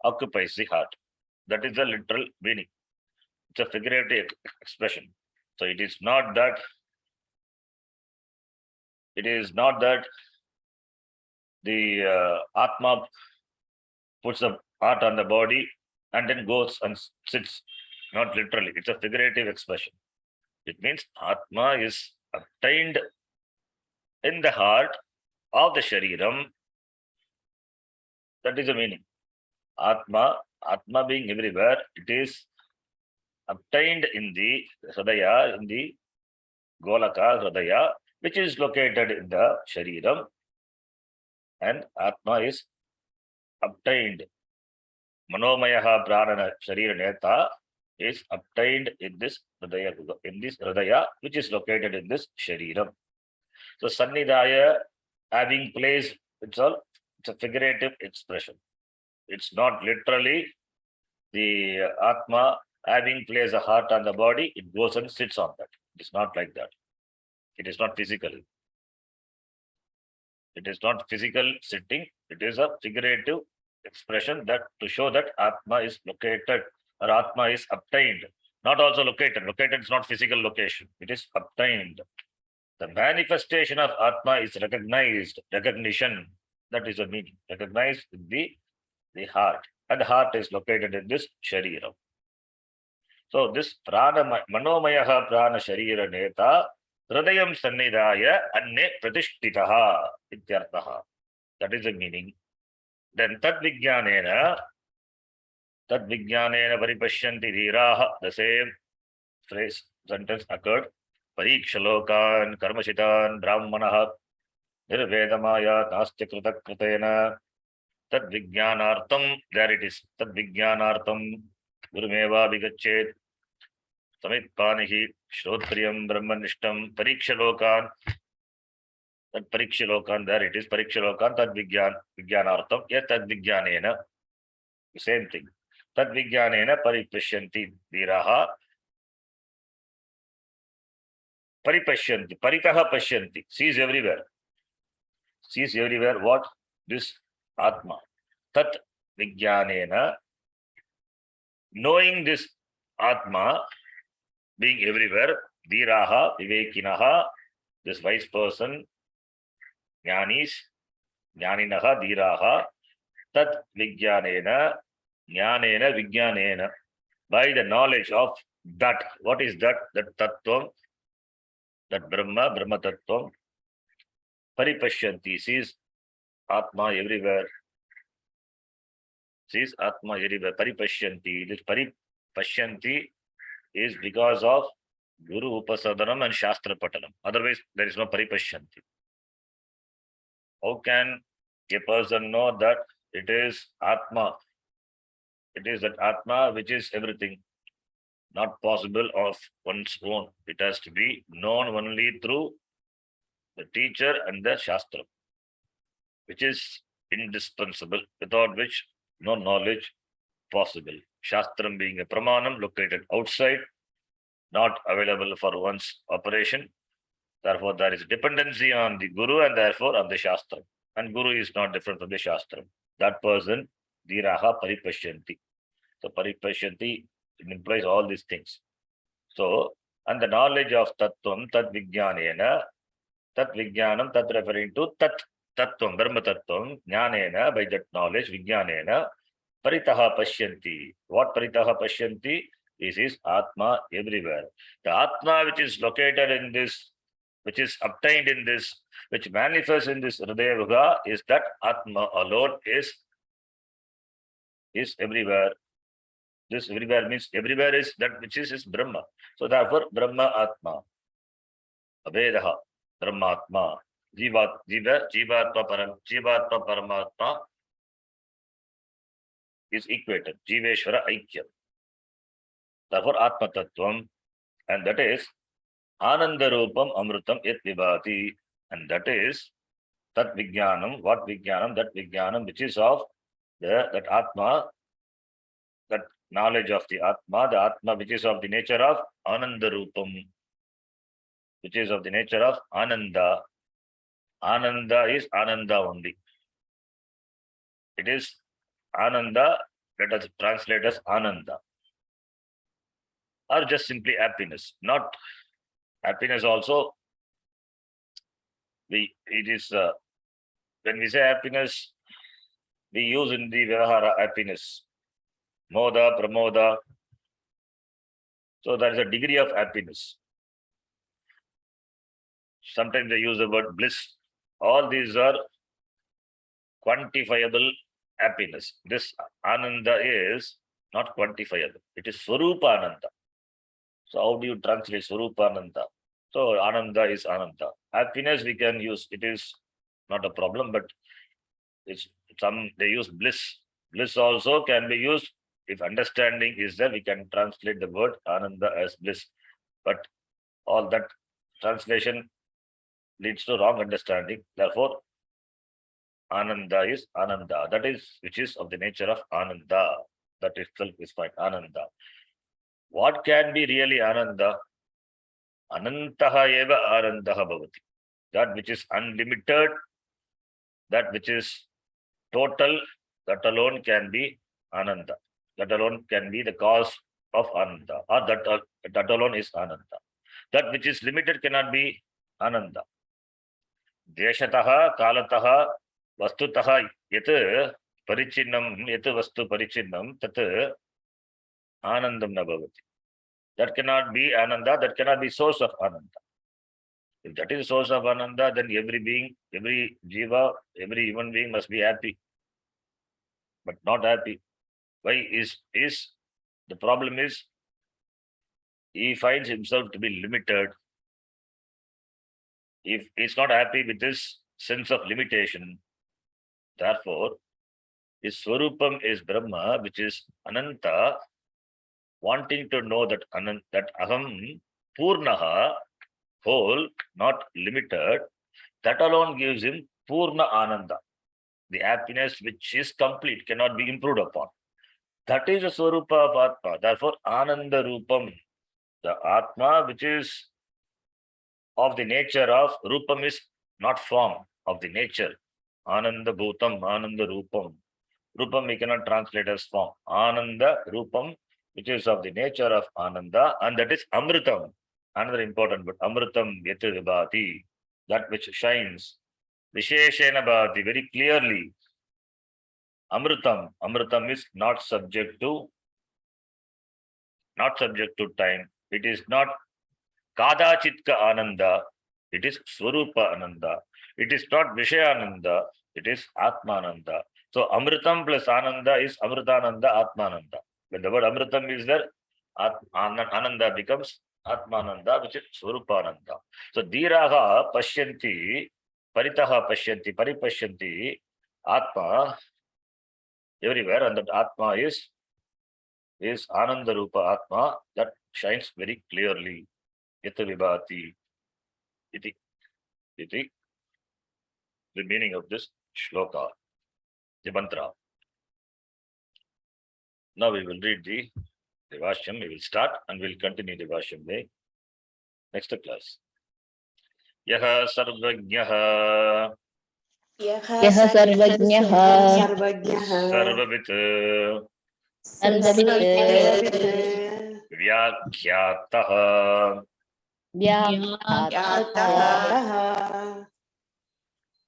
S1: Occupies the heart. That is the literal meaning. It's a figurative expression. So it is not that the Atma puts the heart on the body and then goes and sits. Not literally. It's a figurative expression. It means Atma is obtained in the heart of the Shariram. That is the meaning. Atma being everywhere, it is obtained in the Hridaya, in the Golaka Hridaya, which is located in the Shariram, and Atma is obtained. Manomayaha Pranana Sharira Neta is obtained in this Hridaya, which is located in this Shariram. So Sannidhaya, having placed, it's a figurative expression. It's not literally the Atma having placed a heart on the body, it goes and sits on that. It's not like that. It is not physical. It is not physical sitting. It is a figurative expression that to show that Atma is located or Atma is obtained. Not also located. Located is not physical location. It is obtained. The manifestation of Atma is recognized. Recognition. That is the meaning. Recognized in the heart. And the heart is located in this Sharira. So this Manomayaha Prana Sharira Neta Hridayam Sannidhaya Anne Pratishtitaha Ityartaha. That is the meaning. Then Tadvijnanena Paripashyanti Dhiraha. The same phrase, sentence occurred. Parikshalokan Karmashitan Brahmanaha Nirvedamaya Nastya Kritena Tadvijnanartam. There it is. Tadvijnanartam Gurumeva Vigachet Samitpanihi Shrotriyam Brahmanishtam Parikshalokan. That Parikshalokan, there it is. Parikshalokan Tadvijnanartam. Yet Tadvijnanena. The same thing. Tadvijnanena Paripashyanti Dhiraha. Paripashyanti. Paritaha Pashyanti. Sees everywhere. Sees everywhere what? This Atma. Tat Vijnanena. Knowing this Atma being everywhere, Dhiraha, Vivekinaha, this wise person, Jnanis, Jnaninaha, Dhiraha, Tat Vijnanena, Jnanena, Vijnanena, by the knowledge of that. What is that? That Tattvam, that Brahma Tattvam, Paripashyanti, sees Atma everywhere. Sees Atma everywhere. Paripashyanti. This Paripashyanti is because of Guru Upasadanam and Shastra Patanam. Otherwise, there is no Paripashyanti. How can a person know that it is Atma? It is that Atma which is everything. Not possible of one's own. It has to be known only through the teacher and the Shastra, which is indispensable, without which no knowledge possible. Shastram being a pramanam located outside, not available for one's operation. Therefore, there is dependency on the Guru and therefore on the Shastra. And Guru is not different from the Shastra. That person, Dhiraha Paripashyanti. So Paripashyanti implies all these things. So, and the knowledge of Tattvam, Tat Vijnanena, Tat Vijnanam, Tat referring to Tat Tattvam, Brahma Tattvam, Jnanena, by that knowledge, Vijnanena, Paritaha Pashyanti. What Paritaha Pashyanti? This is Atma everywhere. The Atma which is located in this, which is obtained in this, which manifests in this Hridaya Yuga, is that Atma alone is everywhere. This everywhere means everywhere is that which is Brahma. So therefore, Brahma Atma, Avedaha, Brahmatma, Jivatma Paramatma is equated. Jiveshwara Aikyam. Therefore, Atma Tattvam, and that is Ananda Rupam Amrutam Yat Vibhati, and that is Tat Vijnanam, what Vijnanam, that Vijnanam, which is of that Atma, that knowledge of the Atma which is of the nature of Ananda Rupam, which is of the nature of Ananda. Ananda is Ananda only. It is Ananda, let us translate as Ananda. Or just simply happiness. Not happiness also. It is when we say happiness, we use in the Vyavahara happiness. Moda, Pramoda. So there is a degree of happiness. Sometimes they use the word bliss. All these are quantifiable happiness. This Ananda is not quantifiable. It is Swarupa Ananda. So how do you translate Swarupa Ananda? So Ananda is Ananda. Happiness we can use. It is not a problem, but it's they use bliss. Bliss also can be used. If understanding is there, we can translate the word Ananda as bliss. But all that translation leads to wrong understanding. Therefore, Ananda is Ananda. That is which is of the nature of Ananda. That itself is fine. Ananda. What can be really Ananda? Anantaha eva Anandaha bhavati. That which is unlimited, that which is total, that alone can be Ananda. That alone can be the cause of Ananda, or that alone is Ananda. That which is limited cannot be Ananda. Deshataha, Kalataha, Vastutaha, yet Parichinnam, yet Vastu Parichinnam, tat Anandam Nabhavati. That cannot be Ananda, that cannot be source of Ananda. If that is source of Ananda, then every being, every Jiva, every human being must be happy. But not happy. Why is the problem is he finds himself to be limited. If he's not happy with his sense of limitation, therefore his Swarupam is Brahma, which is Ananta, wanting to know that that Aham Purnaha, whole, not limited, that alone gives him Purna Ananda. The happiness which is complete, cannot be improved upon. That is the Swarupa of Atma. Therefore, Ananda Rupam, the Atma which is of the nature of Rupam is not form, of the nature. Ananda Bhutam, Ananda Rupam. Rupam we cannot translate as form. Ananda Rupam, which is of the nature of Ananda, and that is Amritam. Another important word, Amritam Yati Vibhati, that which shines. Visheshena Bhati, very clearly. Amritam is not subject to time. It is not Kadachitka Ananda, it is Swarupa Ananda. It is not Vishayananda, it is Atmananda. So Amritam plus Ananda is Amritananda, Atmananda. When the word Amritam is there, Ananda becomes Atmananda, which is Swarupananda. So Dhiraha Pashyanti, Paritaha Pashyanti, Paripashyanti, Atma everywhere, and that Atma is Ananda Rupa Atma that shines very clearly. Yata Vibhati iti. Iti, the meaning of this shloka, the mantra. Now we will read the Vashyam. We will start and we'll continue the Vashyam day next class. Yaha sarvajnyaha
S3: यः सर्वज्ञः
S2: सर्वज्ञः
S1: sarvavit
S3: सर्ववित्
S2: सर्ववित्
S1: व्याख्यातः
S3: व्याख्यातः
S2: व्याख्यातः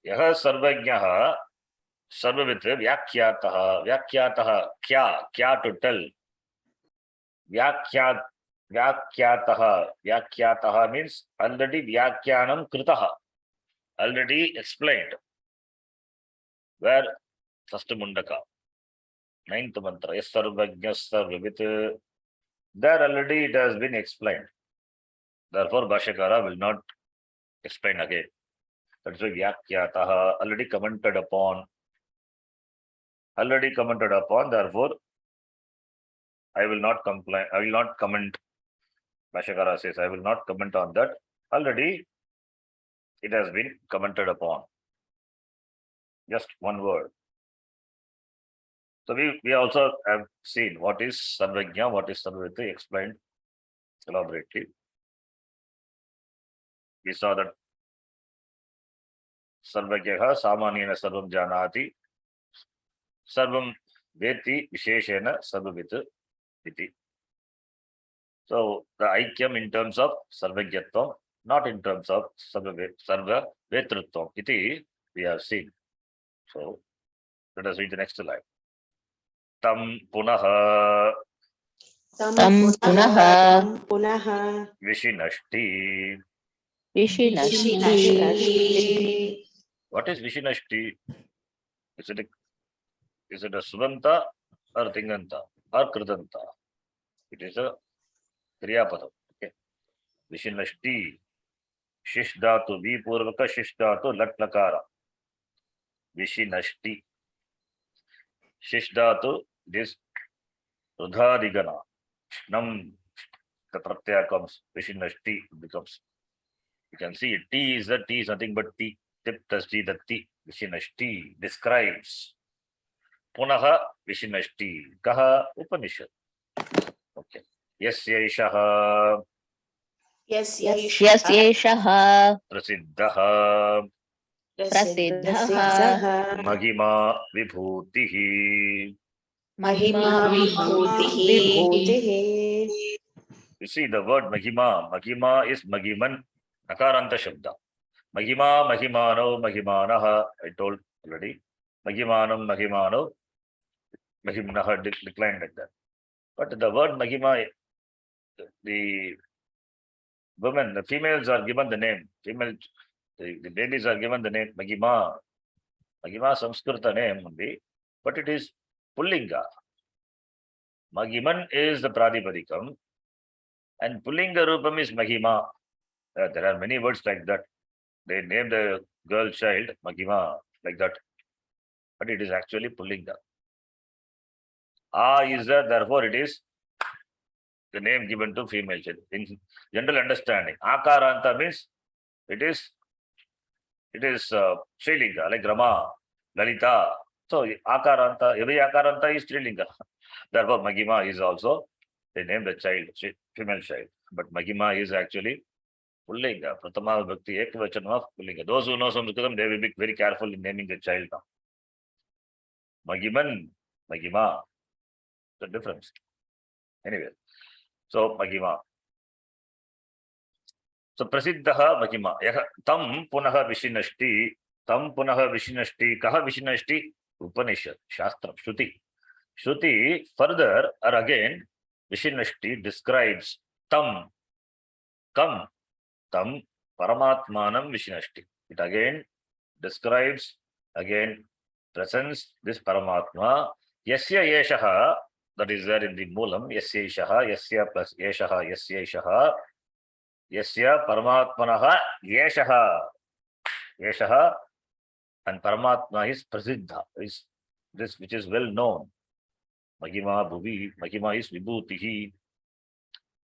S1: यः सर्वज्ञः सर्ववित् व्याख्यातः व्याख्यातः क्या to tell व्याख्यातः means already व्याख्यानं कृतः, already explained. Where first Mundaka, ninth mantra, yes sarvajna sarvavit, there already it has been explained. Therefore Bhashyakara will not explain again. That's why Vyakyataha, already commented upon. Therefore I will not complain, I will not comment. Bhashyakara says, I will not comment on that. Already it has been commented upon. Just one word. So we also have seen what is Sarvajna, what is Sarvaviti, explained elaborately. We saw that Sarvajyaha Samanyena Sarvam Janati Sarvam Veti Visheshena Sarvavit iti. So the Aikyam in terms of Sarvajyatvam, not in terms of Sarva Vetrutvam iti, we have seen. So let us read the next line. Tam punaha
S3: तं पुनः
S1: Vishinashti.
S3: विशिनष्टि
S1: What is Vishinashti? Is it a Suvanta or Tinganta or Kridanta? It is a Kriyapadam. Okay. Vishinashti. Shish dhatu, V purvaka shish dhatu, lat lakara. Vishinashti. Shish dhatu, this Rudhadigana. Nam, the pratyaya comes. Vishinashti becomes. You can see T is nothing but T. Tip plus T, the T. Vishinashti describes. Punaha Vishinashti. Kaha Upanishad. Okay. Yasya
S3: यस्यैषः
S1: Prasiddhaha
S3: प्रसिद्धः
S1: Mahima Vibhutihi.
S3: महिमा विभूतिः
S2: विभूतिः.
S1: You see the word Mahima. Mahima is Magiman, Nakaranta Shabda. Mahima, Mahimano, Mahimanaha. I told already. Mahimanam, Mahimano, Mahimanaha declined like that. But the word Mahima, the women, the females are given the name. The babies are given the name Mahima. Mahima Samskrita name only, but it is Pullinga. Magiman is the Pradipadikam and Pullinga Rupam is Mahima. There are many words like that. They name the girl child Mahima like that, but it is actually Pullinga. Is there, therefore it is the name given to female child. In general understanding, Akaranta means it is Srilinga, like Rama, Lalita. So Akaranta, every Akaranta is Srilinga. Therefore Mahima is also, they name the child, female child. But Mahima is actually Pullinga, Pratama Bhakti, Ekvachanam of Pullinga. Those who know Sanskritam, they will be very careful in naming the child now. Magiman, Mahima, the difference. Anyway, so Mahima. So Prasiddhaha Mahima. Tam punaha Vishinashti. Tam punaha Vishinashti. Kaha Vishinashti? Upanishad, Shastra, Shruti. Shruti further or again, Vishinashti describes Tam. Tam Paramatmanam Vishinashti. It again describes, presents this Paramatma. Yasya Yeshaha, that is there in the Moolam. Yasya Yeshaha, Yasya plus Yeshaha, Yasya Yeshaha. Yasya Paramatmanaha Yeshaha, and Paramatma is Prasiddha, is this which is well known. Mahima Bhuvi, Mahima is Vibhutihi.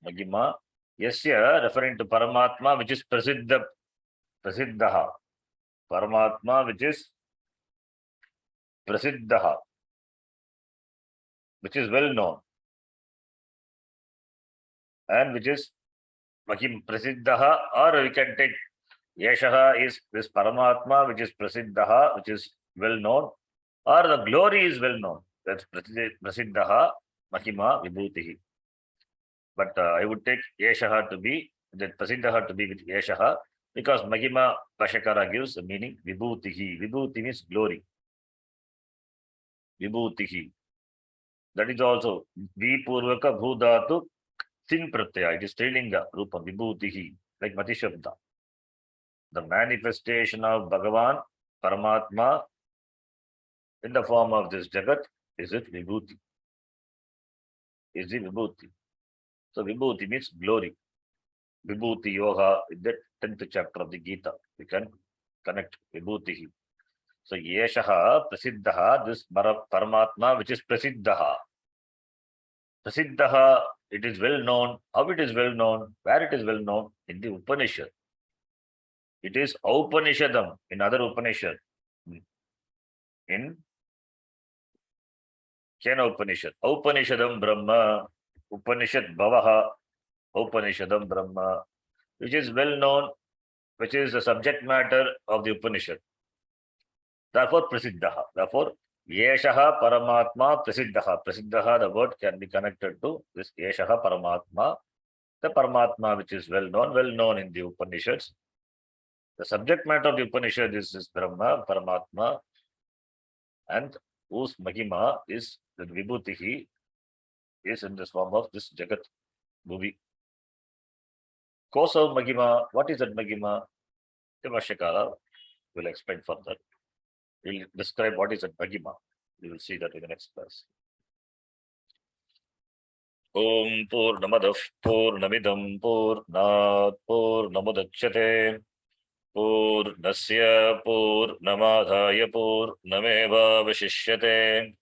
S1: Mahima, Yasya referring to Paramatma, which is Prasiddha. Prasiddha. Paramatma, which is Prasiddha, which is well known, and which is Mahim Prasiddha, or we can take Yeshaha is this Paramatma, which is Prasiddha, which is well known, or the glory is well known. That's Prasiddha, Mahima, Vibhutihi. But I would take Yeshaha to be, that Prasiddha to be with Yeshaha, because Mahima Pashakara gives the meaning Vibhutihi. Vibhuti means glory. Vibhutihi. That is also Vipurvaka Bhudatu Sin Pratyaya. It is Strilinga Rupa Vibhutihi, like Matishabda. The manifestation of Bhagavan, Paramatma, in the form of this Jagat, is it Vibhuti? Is it Vibhuti? So Vibhuti means glory. Vibhuti Yoga, in the 10th chapter of the Gita, we can connect Vibhutihi. So Yeshaha, Prasiddha, this Paramatma, which is Prasiddha. Prasiddha, it is well known. How it is well known? Where it is well known? In the Upanishad. It is Upanishadam, in other Upanishad. In Kena Upanishad. Upanishadam Brahma, Upanishad Bhavaha, Upanishadam Brahma, which is well known, which is the subject matter of the Upanishad. Therefore, Prasiddha. Therefore, Yeshaha Paramatma Prasiddha. Prasiddha, the word can be connected to this Yeshaha Paramatma, the Paramatma which is well known in the Upanishads. The subject matter of the Upanishad is this Brahma, Paramatma, and whose Mahima is the Vibhutihi is in the form of this Jagat Bhuvi. Cause of Mahima, what is that Mahima? The Vashakara will explain further. He will describe what is that Mahima. You will see that in the next class. Om Purnamadav Purnamidam Purnat Purnamudachyate Purnasya Purnamadhaya Purnameva Vashishyate.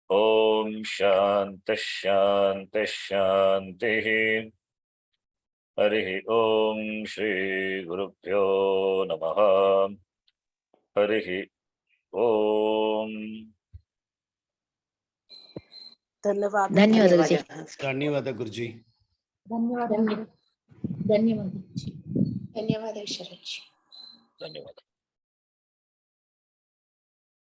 S1: Om Shanti Shanti Shanti. Harihi Om Shri Gurubhyo Namaha. Harihi Om.
S2: धन्यवाद
S3: ಧನ್ಯವಾದ ಗುರುಜಿ.
S4: ಧನ್ಯವಾದ ಗುರುಜಿ.
S3: ಧನ್ಯವಾದ ಧನ್ಯವಾದ ಧನ್ಯವಾದ ಶರತ್.
S1: ಧನ್ಯವಾದ.